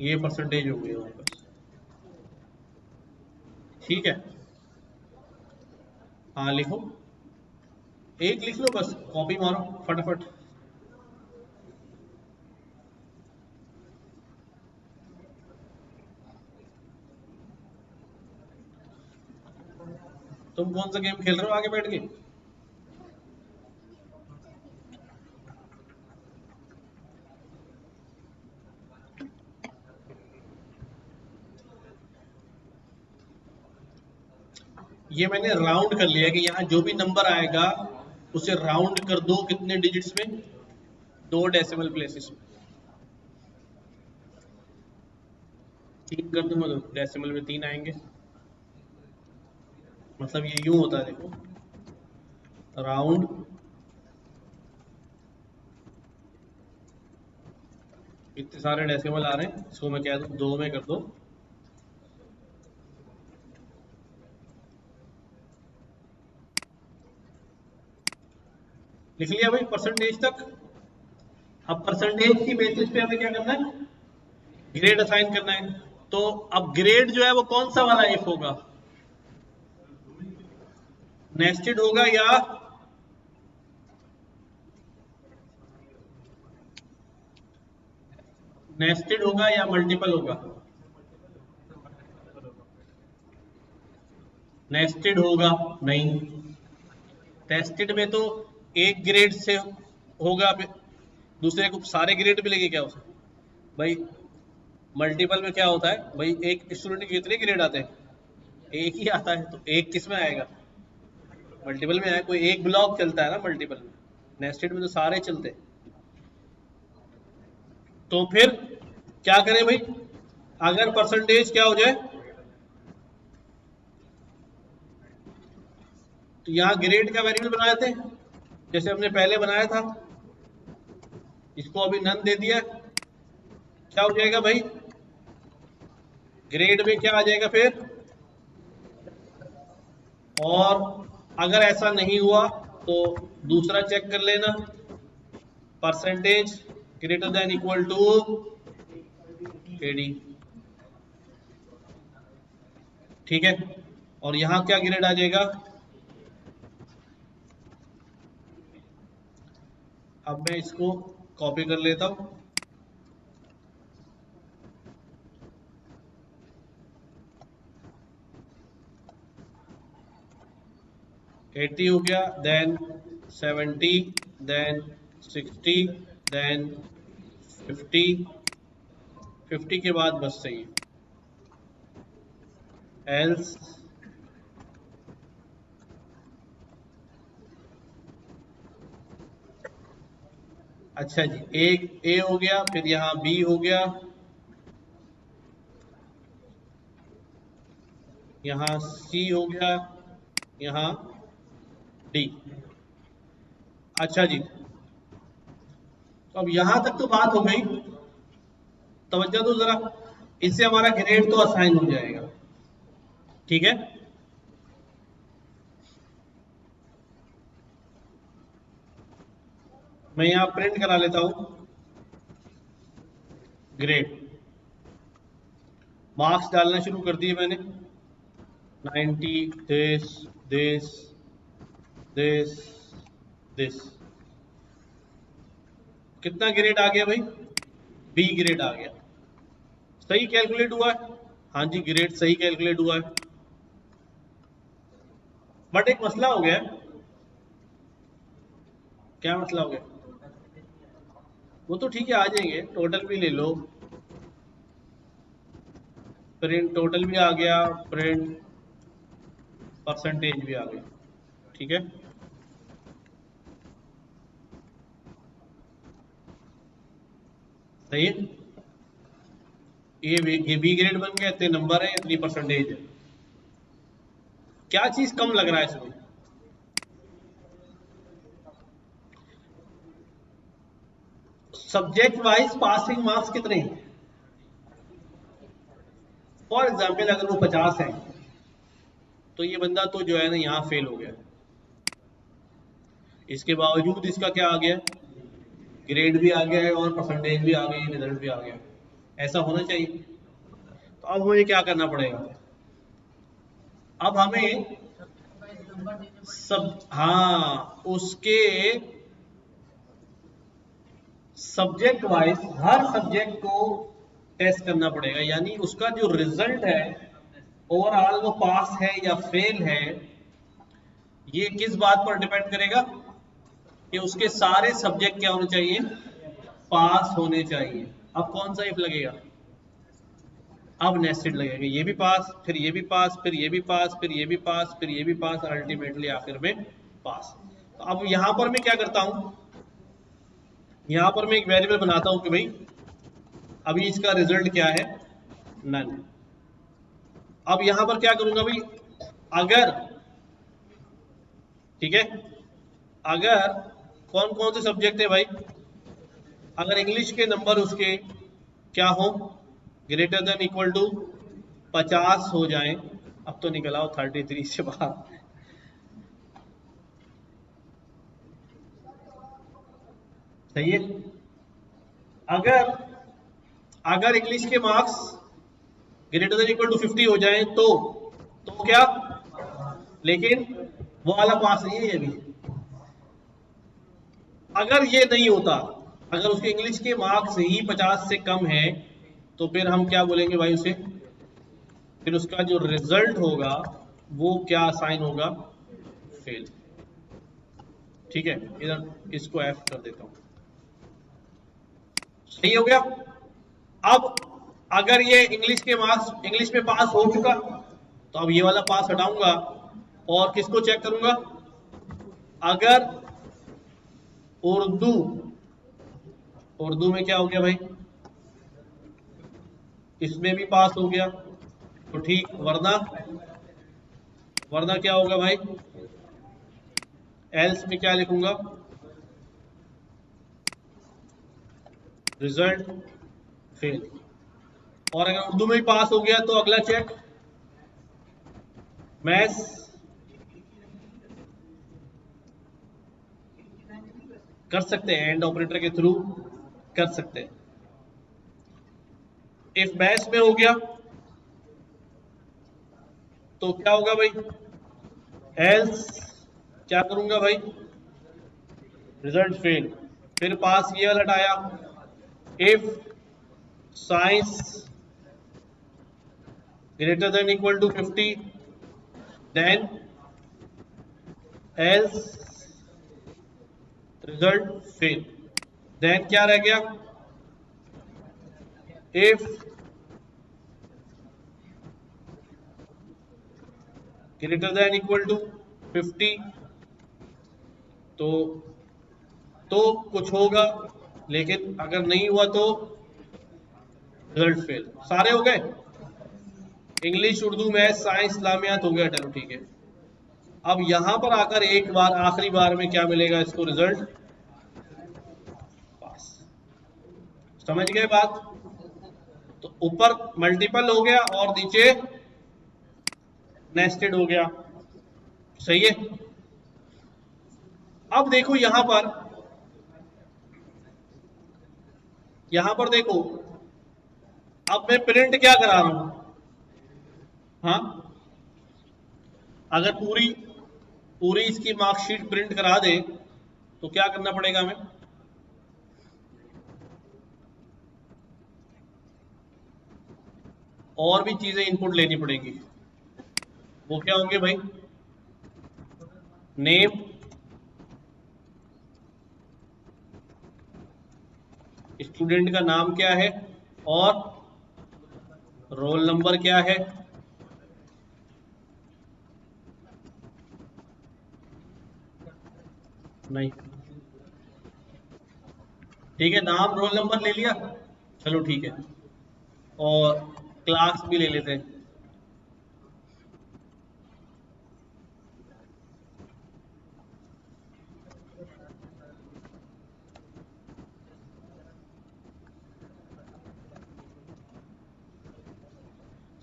ये परसेंटेज हो गई हमारे पास, ठीक है। हाँ लिखो, एक लिख लो बस, कॉपी मारो फटाफट। तुम कौन सा गेम खेल रहे हो आगे बैठ के, ये मैंने राउंड कर लिया कि यहाँ जो भी नंबर आएगा उसे राउंड कर दो कितने डिजिट्स में, 2 डेसिमल प्लेसेस में। 3 कर दूंगा तो डेसिमल में 3 आएंगे, मतलब ये यूं होता है देखो, राउंड इतने सारे डेसिमल आ रहे हैं, इसको मैं कह दूं 2 में कर दो, लिख लिया भाई परसेंटेज तक। अब परसेंटेज की बेसिस पे हमें क्या करना है, ग्रेड असाइन करना है। तो अब ग्रेड जो है वो कौन सा वाला इफ होगा, नेस्टेड होगा या नेस्टेड होगा या मल्टीपल होगा, नेस्टेड होगा नहीं, टेस्टेड में तो एक ग्रेड से होगा, दूसरे को सारे ग्रेड मिलेंगे क्या उसे भाई। मल्टीपल में क्या होता है भाई, एक स्टूडेंट के कितने ग्रेड आते हैं, एक ही आता है, तो एक किस में आएगा, मल्टीपल में आएगा। कोई एक ब्लॉक चलता है ना मल्टीपल में, नेस्टेड में तो सारे चलते हैं। तो फिर क्या करें भाई, अगर परसेंटेज क्या हो जाए, तो यहां ग्रेड का वेरिएबल बना देते हैं जैसे हमने पहले बनाया था, इसको अभी नन दे दिया, क्या हो जाएगा भाई, ग्रेड में क्या आ जाएगा फिर। और अगर ऐसा नहीं हुआ तो दूसरा चेक कर लेना, percentage greater than equal to eighty, ठीक है। और यहां क्या ग्रेड आ जाएगा, अब मैं इसको कॉपी कर लेता हूं, एटी हो गया, देन 70, देन 60, देन 50, 50 के बाद बस सही एल्स, अच्छा जी, एक ए हो गया, फिर यहां बी हो गया, यहां सी हो गया, यहां डी। अच्छा जी, तो अब यहां तक तो बात हो गई, तवज्जो दो जरा, इससे हमारा ग्रेड तो असाइन हो जाएगा, ठीक है। मैं यहां प्रिंट करा लेता हूं ग्रेड, मार्क्स डालना शुरू कर दिए मैंने, 90, दिस दिस दिस दिस, कितना ग्रेड आ गया भाई, बी ग्रेड आ गया, सही कैलकुलेट हुआ है, हाँ जी ग्रेड सही कैलकुलेट हुआ है। बट एक मसला हो गया, क्या मसला हो गया, वो तो ठीक है आ जाएंगे, टोटल भी ले लो, प्रिंट टोटल भी आ गया, प्रिंट परसेंटेज भी आ गया, ठीक है। सही है, ये बी ग्रेड बन गया, इतने नंबर है, इतनी परसेंटेज है। क्या चीज कम लग रहा है इसमें, सब्जेक्ट वाइज पासिंग मार्क्स कितने हैं, फॉर एग्जाम्पल अगर वो 50 है तो ये बंदा तो जो है ना यहाँ फेल हो गया, इसके बावजूद इसका क्या आ गया, ग्रेड भी आ गया है और परसेंटेज भी आ गई, रिजल्ट भी आ गया, ऐसा होना चाहिए। तो अब मुझे क्या करना पड़ेगा, अब हमें सब, हाँ उसके सब्जेक्ट वाइज हर सब्जेक्ट को टेस्ट करना पड़ेगा, यानी उसका जो रिजल्ट है ओवरऑल वो पास है या फेल है, ये किस बात पर डिपेंड करेगा कि उसके सारे सब्जेक्ट क्या होने चाहिए, पास होने चाहिए। अब कौन सा इफ लगेगा, अब नेस्टेड लगेगा, ये भी पास, फिर ये भी पास, फिर ये भी पास, फिर ये भी पास, फिर ये भी पास, और अल्टीमेटली आखिर में पास। तो अब यहां पर मैं क्या करता हूं, यहां पर मैं एक वेरिएबल बनाता हूं कि भाई अभी इसका रिजल्ट क्या है, नन। अब यहां पर क्या करूंगा भाई, अगर, ठीक है, अगर कौन कौन से सब्जेक्ट है भाई, अगर इंग्लिश के नंबर उसके क्या हो, ग्रेटर देन इक्वल टू 50 हो जाए, अब तो निकला हो 33 से बाहर, सही है। अगर अगर इंग्लिश के marks greater than equal to 50 हो जाए तो क्या, लेकिन वो वाला पास नहीं है ये भी। अगर ये नहीं होता, अगर उसके इंग्लिश के मार्क्स ही 50 से कम है, तो फिर हम क्या बोलेंगे भाई उसे, फिर उसका जो रिजल्ट होगा वो क्या साइन होगा, फेल। ठीक है, इधर इसको एफ कर देता हूं। सही हो गया। अब अगर ये इंग्लिश के मार्क्स, इंग्लिश में पास हो चुका, तो अब ये वाला पास हटाऊंगा और किसको चेक करूंगा, अगर उर्दू, उर्दू में क्या हो गया भाई, इसमें भी पास हो गया तो ठीक, वरना वरना क्या होगा भाई, एल्स में क्या लिखूंगा, रिजल्ट फेल। और अगर उर्दू में भी पास हो गया तो अगला चेक मैथ्स, कर सकते हैं एंड ऑपरेटर के थ्रू कर सकते हैं। इफ मैथ्स में हो गया तो क्या होगा भाई, एल्स क्या करूंगा भाई, रिजल्ट फेल। फिर पास ये वाला हटाया, if science greater than equal to 50 then else result fail. Then क्या रह गया, if greater than equal to 50 तो कुछ होगा, लेकिन अगर नहीं हुआ तो रिजल्ट फेल। सारे हो गए, इंग्लिश, उर्दू, मैथ, साइंस, इस्लामियात हो गया, चलो ठीक है। अब यहां पर आकर एक बार आखिरी बार में क्या मिलेगा इसको, रिजल्ट पास। समझ गए बात। तो ऊपर मल्टीपल हो गया और नीचे नेस्टेड हो गया, सही है। अब देखो यहां पर देखो, अब मैं प्रिंट क्या करा रहा हूं, हाँ, अगर पूरी पूरी इसकी मार्कशीट प्रिंट करा दे तो क्या करना पड़ेगा हमें, और भी चीजें इनपुट लेनी पड़ेगी। वो क्या होंगे भाई, नेम, स्टूडेंट का नाम क्या है और रोल नंबर क्या है, नहीं, ठीक है, नाम रोल नंबर ले लिया, चलो ठीक है, और क्लास भी ले लेते हैं।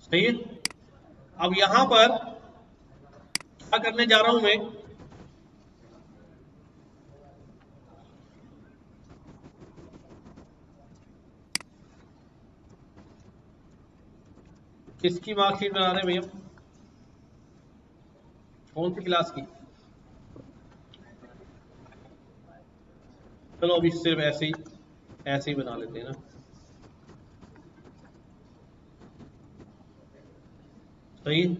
सही है। अब यहां पर क्या करने जा रहा हूं मैं, किसकी मार्कशीट बना रहे हैं भैया, कौन सी क्लास की, चलो अभी सिर्फ ऐसे ही बना लेते हैं ना। सही है?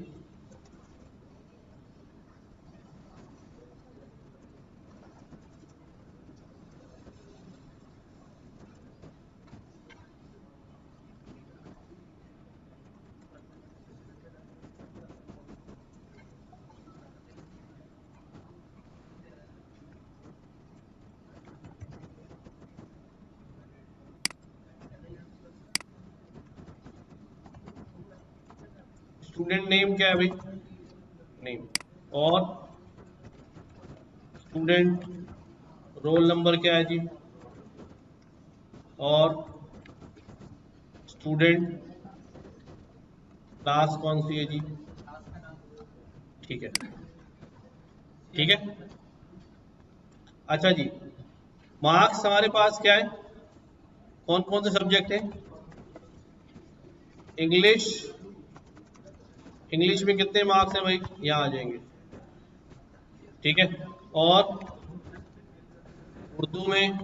स्टूडेंट नेम क्या है भाई, नेम, और स्टूडेंट रोल नंबर क्या है जी, और स्टूडेंट क्लास कौन सी है जी, ठीक है, ठीक है। अच्छा जी, मार्क्स हमारे पास क्या है, कौन कौन से सब्जेक्ट हैं? इंग्लिश, इंग्लिश में कितने मार्क्स हैं भाई, यहाँ आ जाएंगे, ठीक है। और उर्दू में,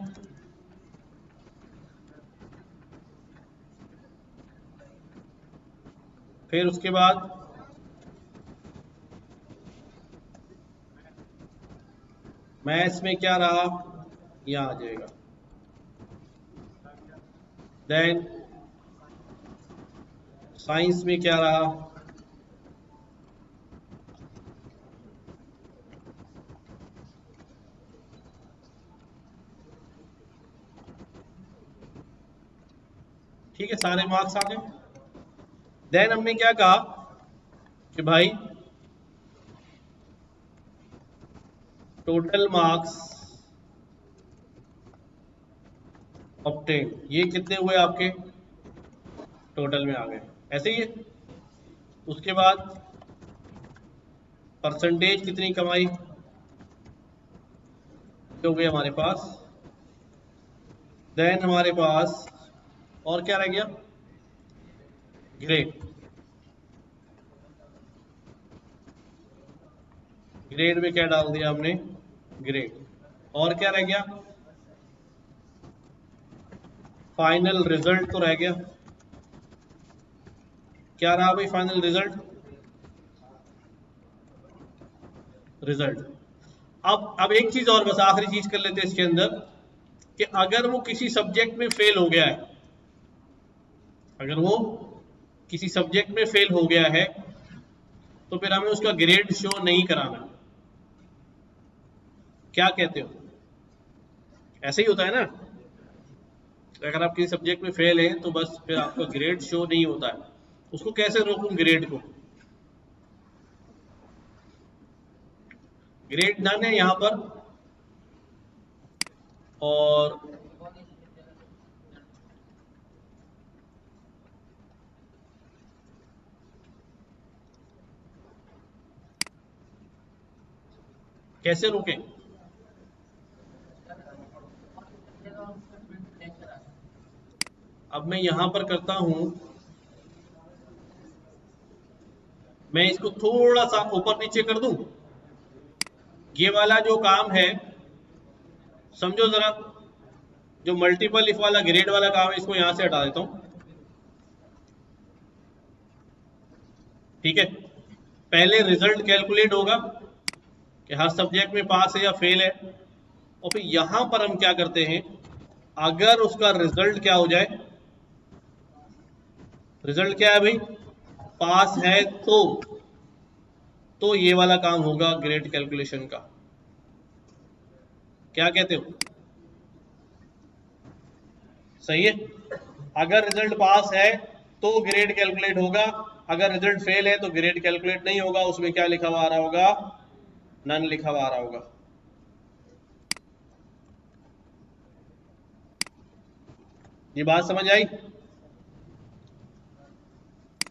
फिर उसके बाद मैथ्स में क्या रहा, यहाँ आ जाएगा। देन साइंस में क्या रहा, ठीक है, सारे मार्क्स आ गए। देन हमने क्या कहा कि भाई टोटल मार्क्स ऑब्टेन, ये कितने हुए आपके, टोटल में आ गए, ऐसे ही है। उसके बाद परसेंटेज कितनी कमाई, हो गए हमारे पास। देन हमारे पास और क्या रह गया, ग्रेड, ग्रेड में क्या डाल दिया हमने, ग्रेड। और क्या रह गया, फाइनल रिजल्ट तो रह गया। क्या रहा भाई फाइनल रिजल्ट, रिजल्ट। अब एक चीज और, बस आखिरी चीज कर लेते हैं इसके अंदर, कि अगर वो किसी सब्जेक्ट में फेल हो गया है, अगर वो किसी सब्जेक्ट में फेल हो गया है, तो फिर हमें उसका ग्रेड शो नहीं कराना। क्या कहते हो, ऐसे ही होता है ना, अगर आप किसी सब्जेक्ट में फेल हैं तो बस फिर आपका ग्रेड शो नहीं होता है। उसको कैसे रोकूं ग्रेड को, ग्रेड डन है यहां पर, और कैसे रोकें, अब मैं यहां पर करता हूं, मैं इसको थोड़ा सा ऊपर नीचे कर दूं, ये वाला जो काम है समझो जरा, जो मल्टीपल इफ वाला ग्रेड वाला काम है इसको यहां से हटा देता हूं, ठीक है। पहले रिजल्ट कैलकुलेट होगा कि हर सब्जेक्ट में पास है या फेल है, और फिर यहां पर हम क्या करते हैं, अगर उसका रिजल्ट क्या हो जाए, रिजल्ट क्या है भाई, पास है, तो ये वाला काम होगा ग्रेड कैलकुलेशन का। क्या कहते हो, सही है। अगर रिजल्ट पास है तो ग्रेड कैलकुलेट होगा, अगर रिजल्ट फेल है तो ग्रेड कैलकुलेट नहीं होगा, उसमें क्या लिखा हुआ आ रहा होगा, नन लिखा हुआ आ रहा होगा। ये बात समझ आई,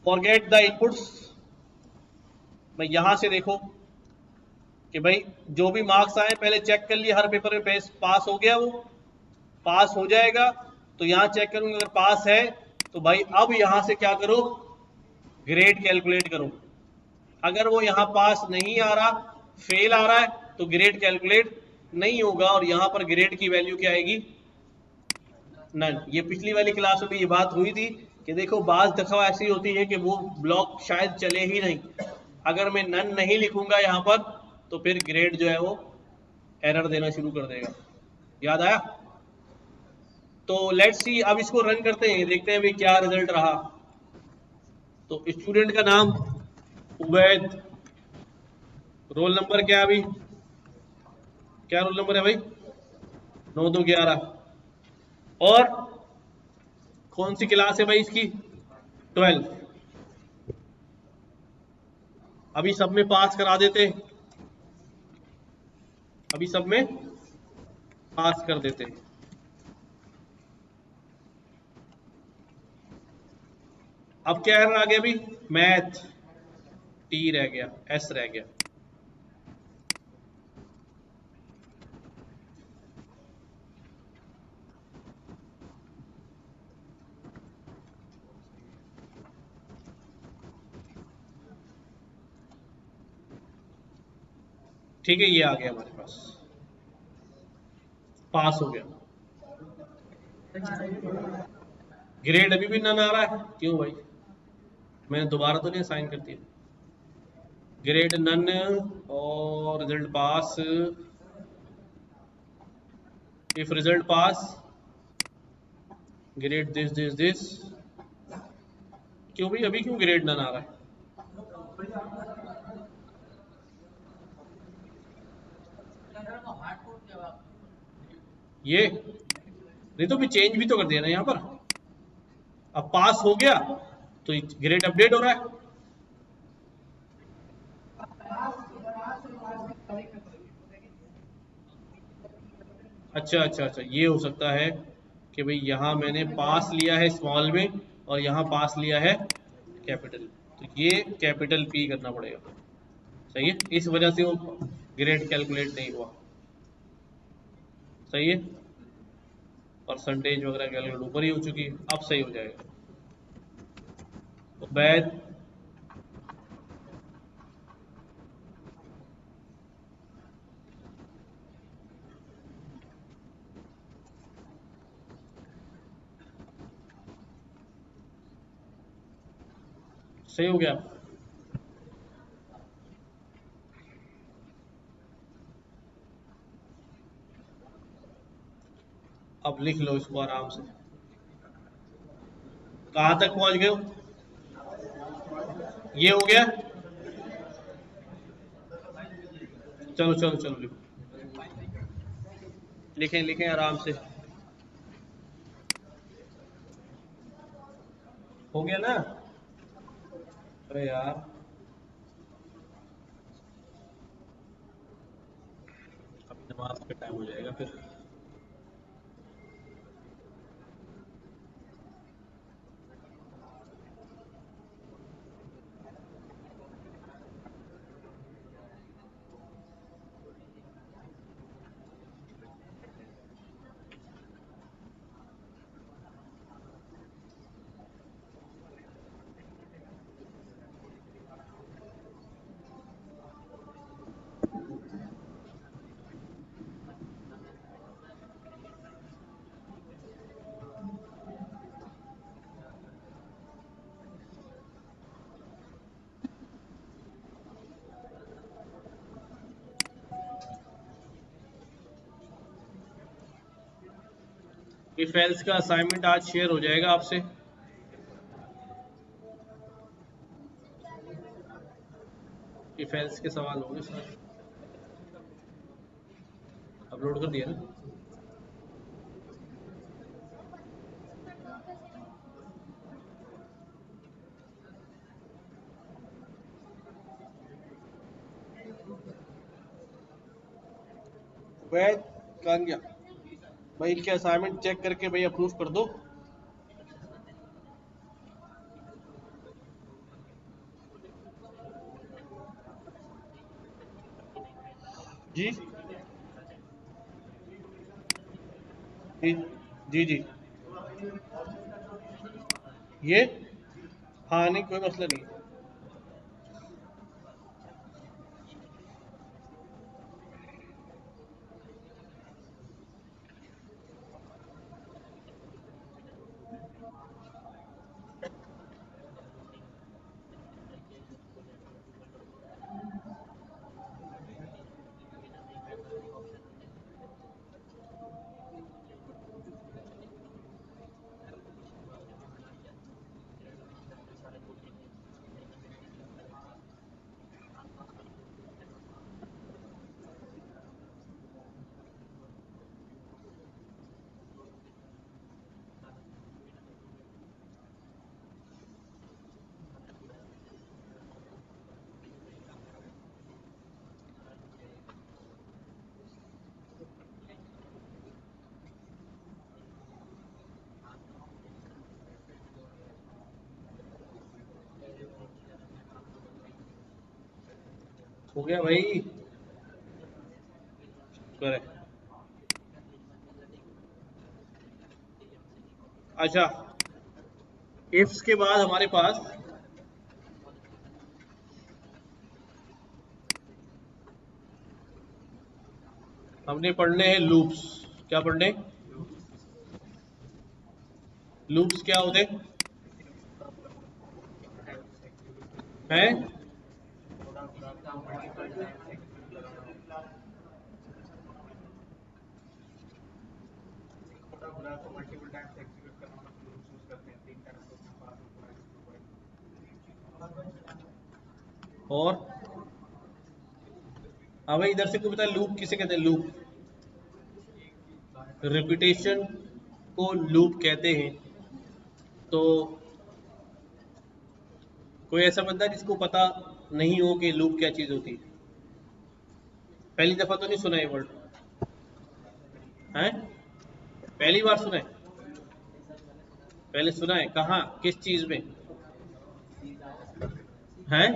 फॉरगेट द इनपुट्स। मैं यहां से देखो कि भाई जो भी मार्क्स आए पहले चेक कर लिए, हर पेपर में पास हो गया, वो पास हो जाएगा, तो यहां चेक करूंगा, अगर पास है तो भाई अब यहां से क्या करो, ग्रेड कैलकुलेट करो। अगर वो यहां पास नहीं आ रहा, फेल आ रहा है, तो ग्रेड कैलकुलेट नहीं होगा, और यहां पर ग्रेड की वैल्यू क्या आएगी, नन। ये पिछली वाली क्लास में भी ये बात हुई थी कि देखो बाज दफा ऐसी होती है कि वो ब्लॉक शायद चले ही नहीं, अगर मैं नन नहीं लिखूंगा यहां पर तो फिर ग्रेड जो है वो एरर देना शुरू कर देगा। याद आया, तो लेट्स सी, अब इसको रन करते हैं, देखते हैं भाई क्या रिजल्ट रहा। तो स्टूडेंट का नाम उबैद, रोल नंबर क्या है अभी, क्या रोल नंबर है भाई, 9211, और कौन सी क्लास है भाई इसकी, 12। अभी सब में पास करा देते, अभी सब में पास कर देते। अब क्या आ गया अभी, मैथ, टी रह गया, एस रह गया। ठीक है, ये आ गया हमारे पास, पास हो गया। ग्रेड अभी भी नन आ रहा है, क्यों भाई? मैंने दोबारा तो नहीं साइन कर दिया? ग्रेड नन और result pass. If result pass, grade this, क्यों भाई अभी क्यों ग्रेड नन आ रहा है? ये नहीं तो भी चेंज भी तो कर दिया ना यहाँ पर। अब पास हो गया तो ग्रेड अपडेट हो रहा है। अच्छा अच्छा अच्छा, ये हो सकता है कि भाई यहाँ मैंने पास लिया है स्मॉल में और यहाँ पास लिया है कैपिटल, तो ये कैपिटल पी करना पड़ेगा। सही है, इस वजह से वो ग्रेड कैलकुलेट नहीं हुआ। सही है, परसेंटेज वगैरह कैलकुलेट ऊपर ही हो चुकी है, अब सही हो जाएगा। तो बैद सही हो गया। अब लिख लो इसको आराम से। कहाँ तक पहुंच गए हो? ये हो गया। चलो चलो चलो लिखो, लिखें लिखें आराम से। हो गया ना? अरे यार, अब नमाज का टाइम हो जाएगा फिर। इफ एल्स का असाइनमेंट आज शेयर हो जाएगा आपसे। इफ एल्स के सवाल होंगे सर, अपलोड कर दिया ना? वैद कहाँ गया भाई? इनके असाइनमेंट चेक करके भाई अप्रूव कर दो। जी जी जी जी। ये हाँ, नहीं कोई मसला नहीं। हो गया भाई, करेक्ट। अच्छा, इफ्स के बाद हमारे पास हमने पढ़ने हैं लूप्स। क्या पढ़ने? लूप्स क्या होते हैं? और अब इधर से कोई बता, लूप किसे कहते हैं? लूप, रिपीटेशन को लूप कहते हैं। तो कोई ऐसा बंदा जिसको पता नहीं हो कि लूप क्या चीज होती है? पहली दफा तो नहीं सुना ये वर्ड है? पहली बार सुना है? पहले सुना है कहाँ, किस चीज में है?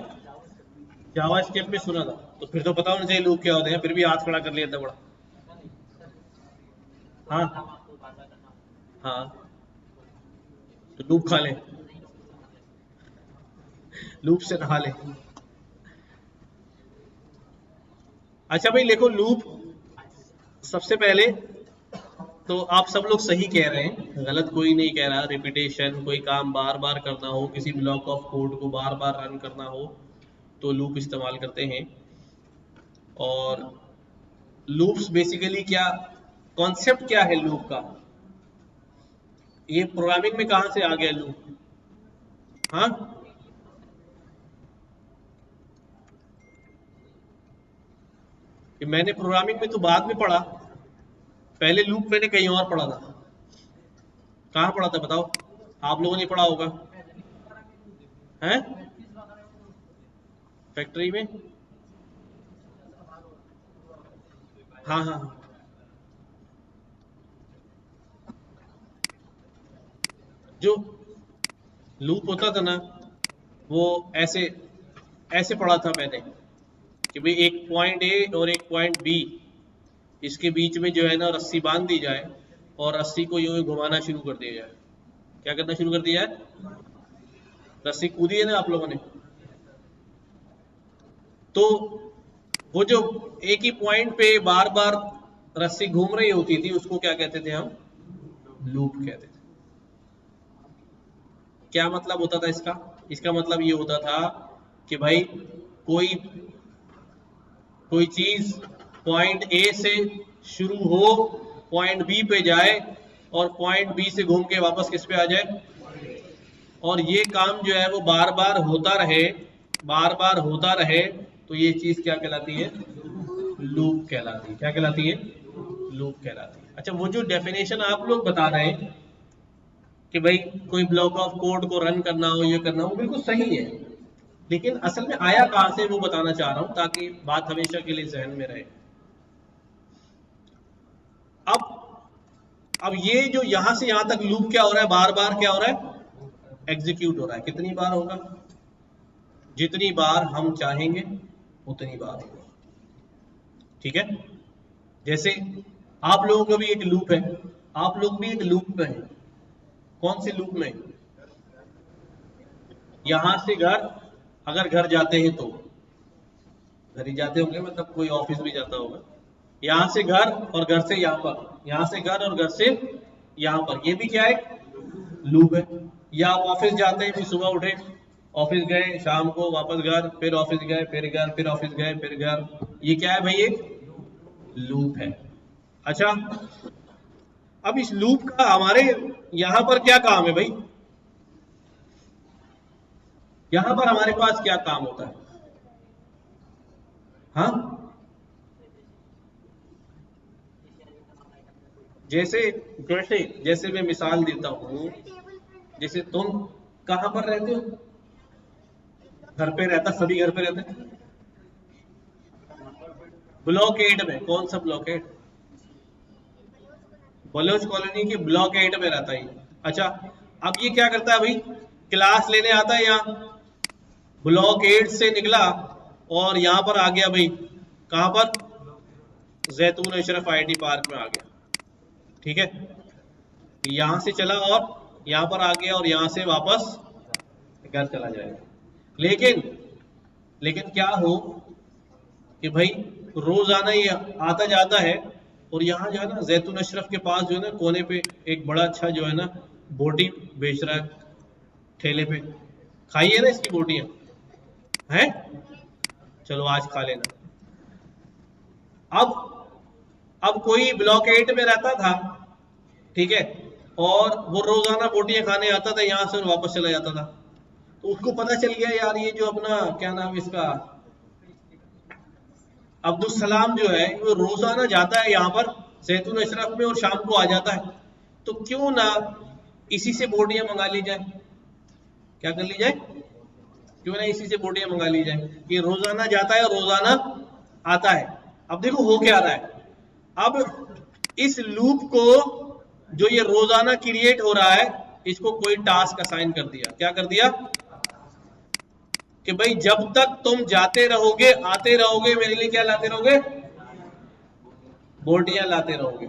जावा स्क्रिप्ट में सुना था, तो फिर तो पता होना चाहिए लूप क्या होते हैं, फिर भी हाथ खड़ा कर लिया था बड़ा। हाँ हाँ, तो लूप खा ले, लूप से नहा ले। अच्छा भाई देखो, लूप सबसे पहले तो आप सब लोग सही कह रहे हैं, गलत कोई नहीं कह रहा। रिपीटेशन, कोई काम बार बार करना हो, किसी ब्लॉक ऑफ कोड को बार बार रन करना हो तो लूप इस्तेमाल करते हैं। और लूप्स बेसिकली क्या, कॉन्सेप्ट क्या है लूप का? ये प्रोग्रामिंग में कहां से आ गया लूप? हाँ, कि मैंने प्रोग्रामिंग में तो बाद में पढ़ा, पहले लूप मैंने कहीं और पढ़ा था। कहाँ पढ़ा था बताओ? आप लोगों ने पढ़ा होगा हैं? फैक्ट्री में? हाँ हाँ, जो लूप होता था ना, वो ऐसे ऐसे पढ़ा था मैंने कि भाई एक पॉइंट ए और एक पॉइंट बी, इसके बीच में जो है ना रस्सी बांध दी जाए और रस्सी को यूं ही घुमाना शुरू कर दिया जाए। क्या करना शुरू कर दिया है? रस्सी कूदी है ना आप लोगों ने, तो वो जो एक ही पॉइंट पे बार बार रस्सी घूम रही होती थी उसको क्या कहते थे हम? लूप कहते थे। क्या मतलब होता था इसका? इसका मतलब ये होता था कि भाई कोई कोई चीज पॉइंट ए से शुरू हो, पॉइंट बी पे जाए और पॉइंट बी से घूम के वापस किस पे आ जाए, और ये काम जो है वो बार बार होता रहे, बार बार होता रहे, तो ये चीज क्या कहलाती है? लूप कहलाती है। क्या कहलाती है? लूप कहलाती है। अच्छा, वो जो डेफिनेशन आप लोग बता रहे हैं कि भाई कोई ब्लॉक ऑफ कोड को रन करना हो, ये करना हो, बिल्कुल सही है, लेकिन असल में आया कहां से वो बताना चाह रहा हूं ताकि बात हमेशा के लिए जहन में रहे। अब अब ये जो यहां से यहां तक लूप क्या हो रहा है, बार बार क्या हो रहा है? एग्जीक्यूट हो रहा है। कितनी बार होगा? जितनी बार हम चाहेंगे उतनी बार होगा। ठीक है? जैसे आप लोगों का भी एक लूप है, आप लोग भी एक लूप में है। कौन से लूप में? यहां से घर, अगर घर जाते हैं तो घर ही जाते होंगे, मतलब कोई ऑफिस भी जाता होगा। यहां से घर और घर से यहां पर, यहां से घर और घर से यहां पर, ये भी क्या है? लूप है। या आप ऑफिस जाते हैं, फिर सुबह उठे, ऑफिस गए, शाम को वापस घर, फिर ऑफिस गए, फिर घर, फिर ऑफिस गए, फिर घर, ये क्या है भाई? एक लूप है। अच्छा, अब इस लूप का हमारे यहां पर क्या काम है भाई? यहां पर हमारे पास क्या काम होता है? हाँ, जैसे जैसे जैसे मैं मिसाल देता हूं, जैसे तुम कहां पर रहते हो? घर पे रहता, सभी घर पे रहते हैं। ब्लॉक 8 में। कौन सा ब्लॉक 8? बलोच कॉलोनी की ब्लॉक 8 में रहता है। अच्छा, अब ये क्या करता है भाई? क्लास लेने आता है यहाँ, ब्लॉक 8 से निकला और यहाँ पर आ गया भाई, कहां पर? जैतून अशरफ आईटी पार्क में आ गया। ठीक है? यहां से चला और यहां पर आ गया और यहां से वापस घर चला जाएगा। लेकिन लेकिन क्या हो कि भाई रोजाना ये आता जाता है, और यहाँ जो है ना जैतून अशरफ के पास जो है ना कोने पे एक बड़ा अच्छा जो है ना बोटी बेच रहा है ठेले पे, खाइए ना इसकी बोटियां हैं, चलो आज खा लेना। अब अब कोई ब्लॉक 8 में रहता था, ठीक है, और वो रोजाना बोटियां खाने आता था यहाँ से और वापस चला जाता था, तो उसको पता चल गया यार ये जो अपना क्या नाम इसका अब्दुल सलाम जो है वो रोजाना जाता है यहाँ पर जैतून अशरफ में और शाम को आ जाता है, तो क्यों ना इसी से बोटियां मंगा ली जाए, क्या कर ली जाए, क्यों ना इसी से बोटियां मंगा ली जाए। ये रोजाना जाता है और रोजाना आता है। अब देखो हो क्या रहा है, अब इस लूप को जो ये रोजाना क्रिएट हो रहा है इसको कोई टास्क असाइन कर दिया, क्या कर दिया कि भाई जब तक तुम जाते रहोगे आते रहोगे मेरे लिए क्या लाते रहोगे, बोटियां लाते रहोगे,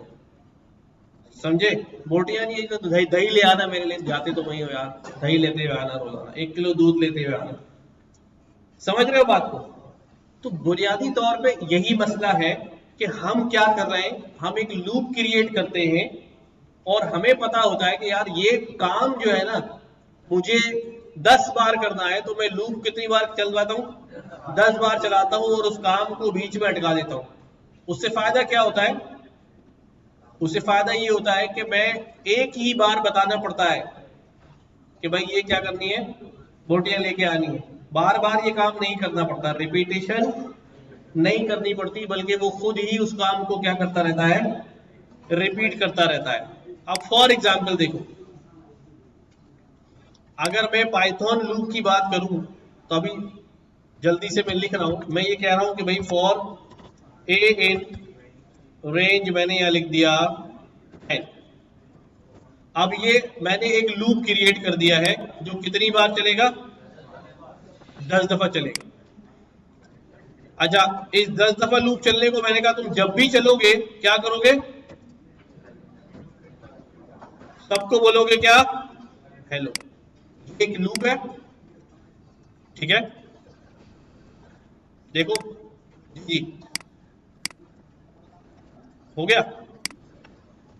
समझे, बोटियां नहीं तो दही दही ले आना मेरे लिए, जाते तो वही हो यार, दही लेते हुए आना रोजाना, 1 किलो दूध लेते हुए आना, समझ रहे हो बात को। तो बुनियादी तौर पे यही मसला है कि हम क्या कर रहे हैं, हम एक लूप क्रिएट करते हैं और हमें पता होता है कि यार ये काम जो है ना मुझे 10 बार करना है, तो मैं लूप कितनी बार चलवाता हूँ, 10 बार चलाता हूँ और उस काम को बीच में अटका देता हूँ। उससे फायदा क्या होता है, उससे फायदा ये होता है कि मैं एक ही बार बताना पड़ता है कि भाई ये क्या करनी है, बोटियां लेके आनी है, बार बार ये काम नहीं करना पड़ता, रिपीटेशन नहीं करनी पड़ती, बल्कि वो खुद ही उस काम को क्या करता रहता है, रिपीट करता रहता है। अब फॉर एग्जाम्पल देखो, अगर मैं पाइथन लूप की बात करूं तो अभी जल्दी से मैं लिख रहा हूं, मैं ये कह रहा हूं कि भाई फॉर ए इन रेंज, मैंने यहां लिख दिया 10। अब ये मैंने एक लूप क्रिएट कर दिया है जो कितनी बार चलेगा, 10 दफा चलेगा। अच्छा, इस 10 दफा लूप चलने को मैंने कहा तुम जब भी चलोगे क्या करोगे, सबको बोलोगे क्या, हेलो। एक लूप है, ठीक है, देखो जी हो गया,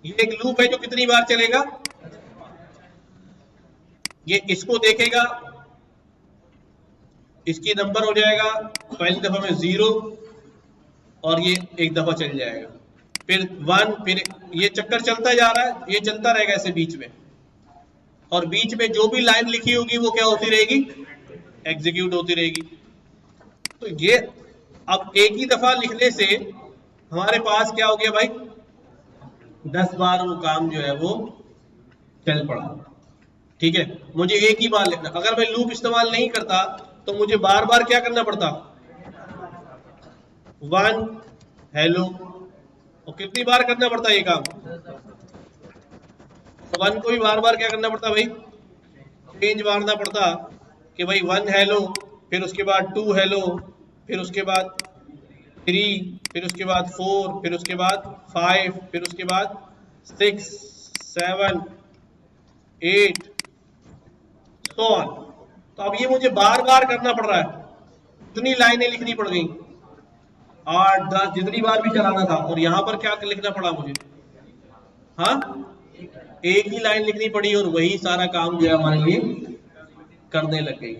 ये एक लूप है जो कितनी बार चलेगा, ये इसको देखेगा, इसकी नंबर हो जाएगा पहली दफा में 0 और ये एक दफा चल जाएगा, फिर 1, फिर ये चक्कर चलता जा रहा है, ये चलता रहेगा ऐसे बीच में, और बीच में जो भी लाइन लिखी होगी वो क्या होती रहेगी, एग्जीक्यूट होती रहेगी। तो ये अब एक ही दफा लिखने से हमारे पास क्या हो गया भाई, 10 बार वो काम जो है वो चल पड़ा, ठीक है। मुझे एक ही बार लिखना, अगर मैं लूप इस्तेमाल नहीं करता तो मुझे बार बार क्या करना पड़ता, 1 हेलो, और कितनी बार करना पड़ता ये काम, 1 को भी बार बार क्या करना पड़ता भाई, चेंज मारना पड़ता कि भाई 1 हेलो, फिर उसके बाद 2 हेलो, फिर उसके बाद 3, फिर उसके बाद 4, फिर उसके बाद 5, फिर उसके बाद 6, 7, 8 so on। तो अब ये मुझे बार बार करना पड़ रहा है, इतनी लाइनें लिखनी पड़ गई, 8, 10 जितनी बार भी चलाना था, और यहां पर क्या लिखना पड़ा मुझे, हाँ एक ही लाइन लिखनी पड़ी और वही सारा काम जो है हमारे लिए करने लग गई,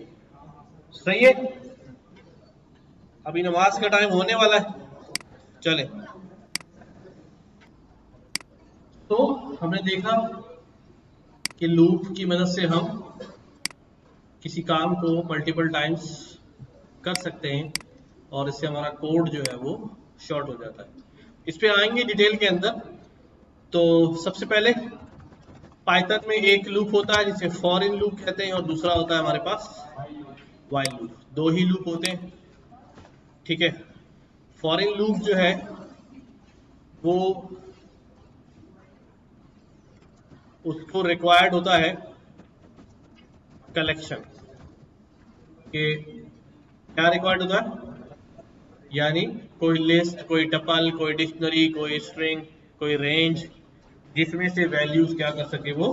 सही है। अभी नमाज का टाइम होने वाला है, चले। तो हमने देखा कि लूप की मदद से हम किसी काम को मल्टीपल टाइम्स कर सकते हैं और इससे हमारा कोड जो है वो शॉर्ट हो जाता है। इस पे आएंगे डिटेल के अंदर। तो सबसे पहले पाइथन में एक लूप होता है जिसे फॉर इन लूप कहते हैं और दूसरा होता है हमारे पास व्हाइल लूप, 2 ही लूप होते हैं, ठीक है। फॉर इन लूप जो है वो उसको रिक्वायर्ड होता है कलेक्शन के, क्या रिक्वायर्ड होता है, यानी कोई लिस्ट, कोई टपल, कोई डिक्शनरी, कोई स्ट्रिंग, कोई रेंज, जिसमें से वैल्यूज क्या कर सके, वो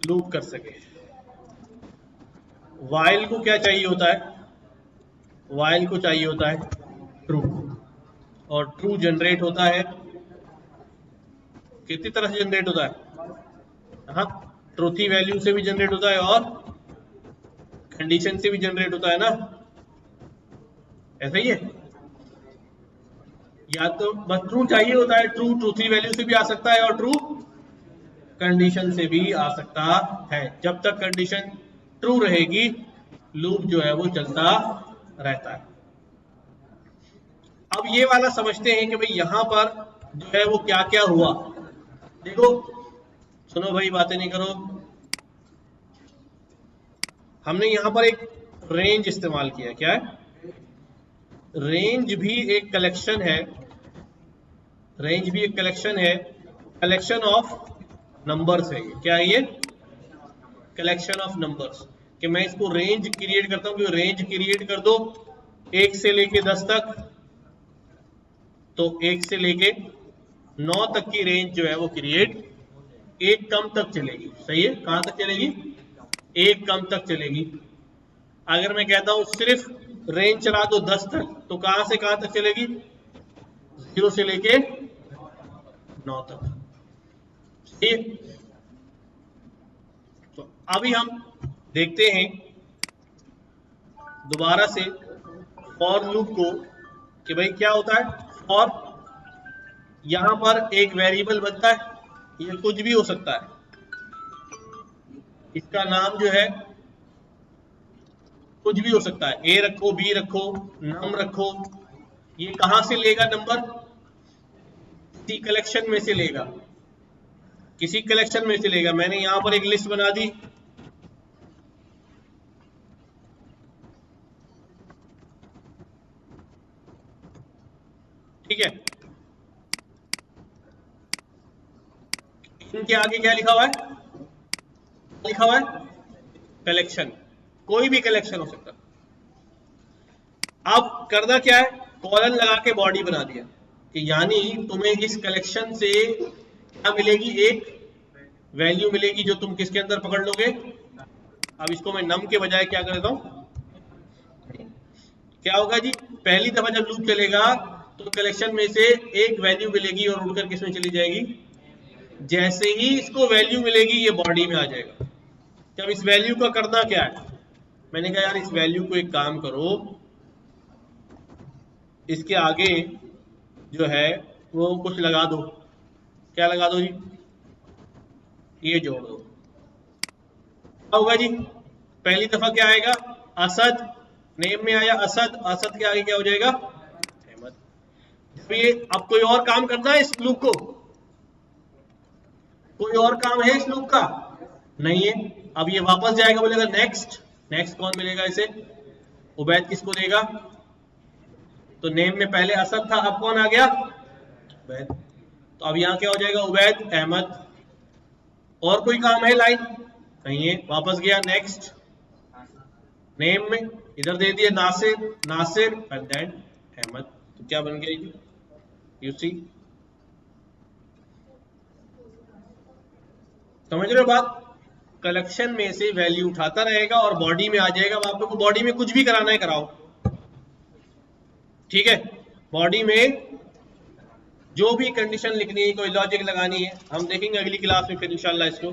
लूप कर सके। वाइल को क्या चाहिए होता है, वाइल को चाहिए होता है ट्रू, और ट्रू जनरेट होता है कितनी तरह से जनरेट होता है? हाँ, ट्रूथी वैल्यू से भी जनरेट होता है और कंडीशन से भी जनरेट होता है ना, ऐसा ही है। या तो बस ट्रू चाहिए होता है, ट्रू ट्रूथी वैल्यू से भी आ सकता है और ट्रू कंडीशन से भी आ सकता है। जब तक कंडीशन ट्रू रहेगी लूप जो है वो चलता रहता है। अब ये वाला समझते हैं कि भाई यहां पर जो है वो क्या क्या हुआ। देखो सुनो भाई, बातें नहीं करो। हमने यहां पर एक रेंज इस्तेमाल किया। क्या है? रेंज भी एक कलेक्शन है, रेंज भी एक कलेक्शन है, कलेक्शन ऑफ नंबर्स है। क्या है ये? Collection of numbers. कि मैं इसको रेंज क्रिएट करता हूं, कि रेंज क्रिएट कर दो 1 से लेके 10 तक, तो 1 से लेके 9 तक की रेंज जो है वो क्रिएट एक कम तक चलेगी। सही है? कहां तक चलेगी? एक कम तक चलेगी। अगर मैं कहता हूं सिर्फ रेंज चला दो 10 तक, तो कहां से कहां तक चलेगी? 0 से लेके 9 तक। सही है? तो अभी हम देखते हैं दोबारा से फॉर लूप को कि भाई क्या होता है। फॉर यहां पर एक वेरिएबल बनता है, ये कुछ भी हो सकता है, इसका नाम जो है कुछ भी हो सकता है, ए रखो, बी रखो, नम रखो। ये कहां से लेगा नंबर? किसी कलेक्शन में से लेगा, किसी कलेक्शन में से लेगा। मैंने यहां पर एक लिस्ट बना दी, ठीक है। इनके आगे क्या लिखा हुआ है? लिखा हुआ है कलेक्शन, कोई भी कलेक्शन हो सकता है। अब करना क्या है? कॉलन लगा के बॉडी बना दिया कि यानी तुम्हें इस कलेक्शन से क्या मिलेगी? एक वैल्यू मिलेगी जो तुम किसके अंदर पकड़ लोगे। अब इसको मैं नम के बजाय क्या कर देता हूं, क्या होगा जी? पहली दफा जब लूप चलेगा तो कलेक्शन में से एक वैल्यू मिलेगी और उड़कर किसमें चली जाएगी? जैसे ही इसको वैल्यू मिलेगी ये बॉडी में आ जाएगा। जब इस वैल्यू का करना क्या है, मैंने कहा यार इस वैल्यू को एक काम करो, इसके आगे जो है वो कुछ लगा दो। क्या लगा दो जी? ये जोड़ दो। क्या होगा जी? पहली दफा क्या आएगा? असद। नेम में आया असद, असद के आगे क्या हो जाएगा? अहमद। जब ये अब कोई और काम करना है इस लूप को, कोई और काम है इस लूप का? नहीं है। अब ये वापस जाएगा, बोलेगा नेक्स्ट। नेक्स्ट कौन मिलेगा इसे? उबैद। किसको देगा? तो नेम में पहले असद था, अब कौन आ गया? उबैद। तो अब यहां क्या हो जाएगा? उबैद, अहमद। और कोई काम है लाइन? नहीं है। वापस गया नेक्स्ट, नेम में इधर दे दिया नासिर, नासिर एंड देन अहमद। तो क्या बन गया? यू सी, समझ रहे हो बात? कलेक्शन में से वैल्यू उठाता रहेगा और बॉडी में आ जाएगा। आप लोग को बॉडी में कुछ भी कराना है कराओ, ठीक है। बॉडी में जो भी कंडीशन लिखनी है, कोई लॉजिक लगानी है, हम देखेंगे अगली क्लास में फिर इंशाल्लाह इसको।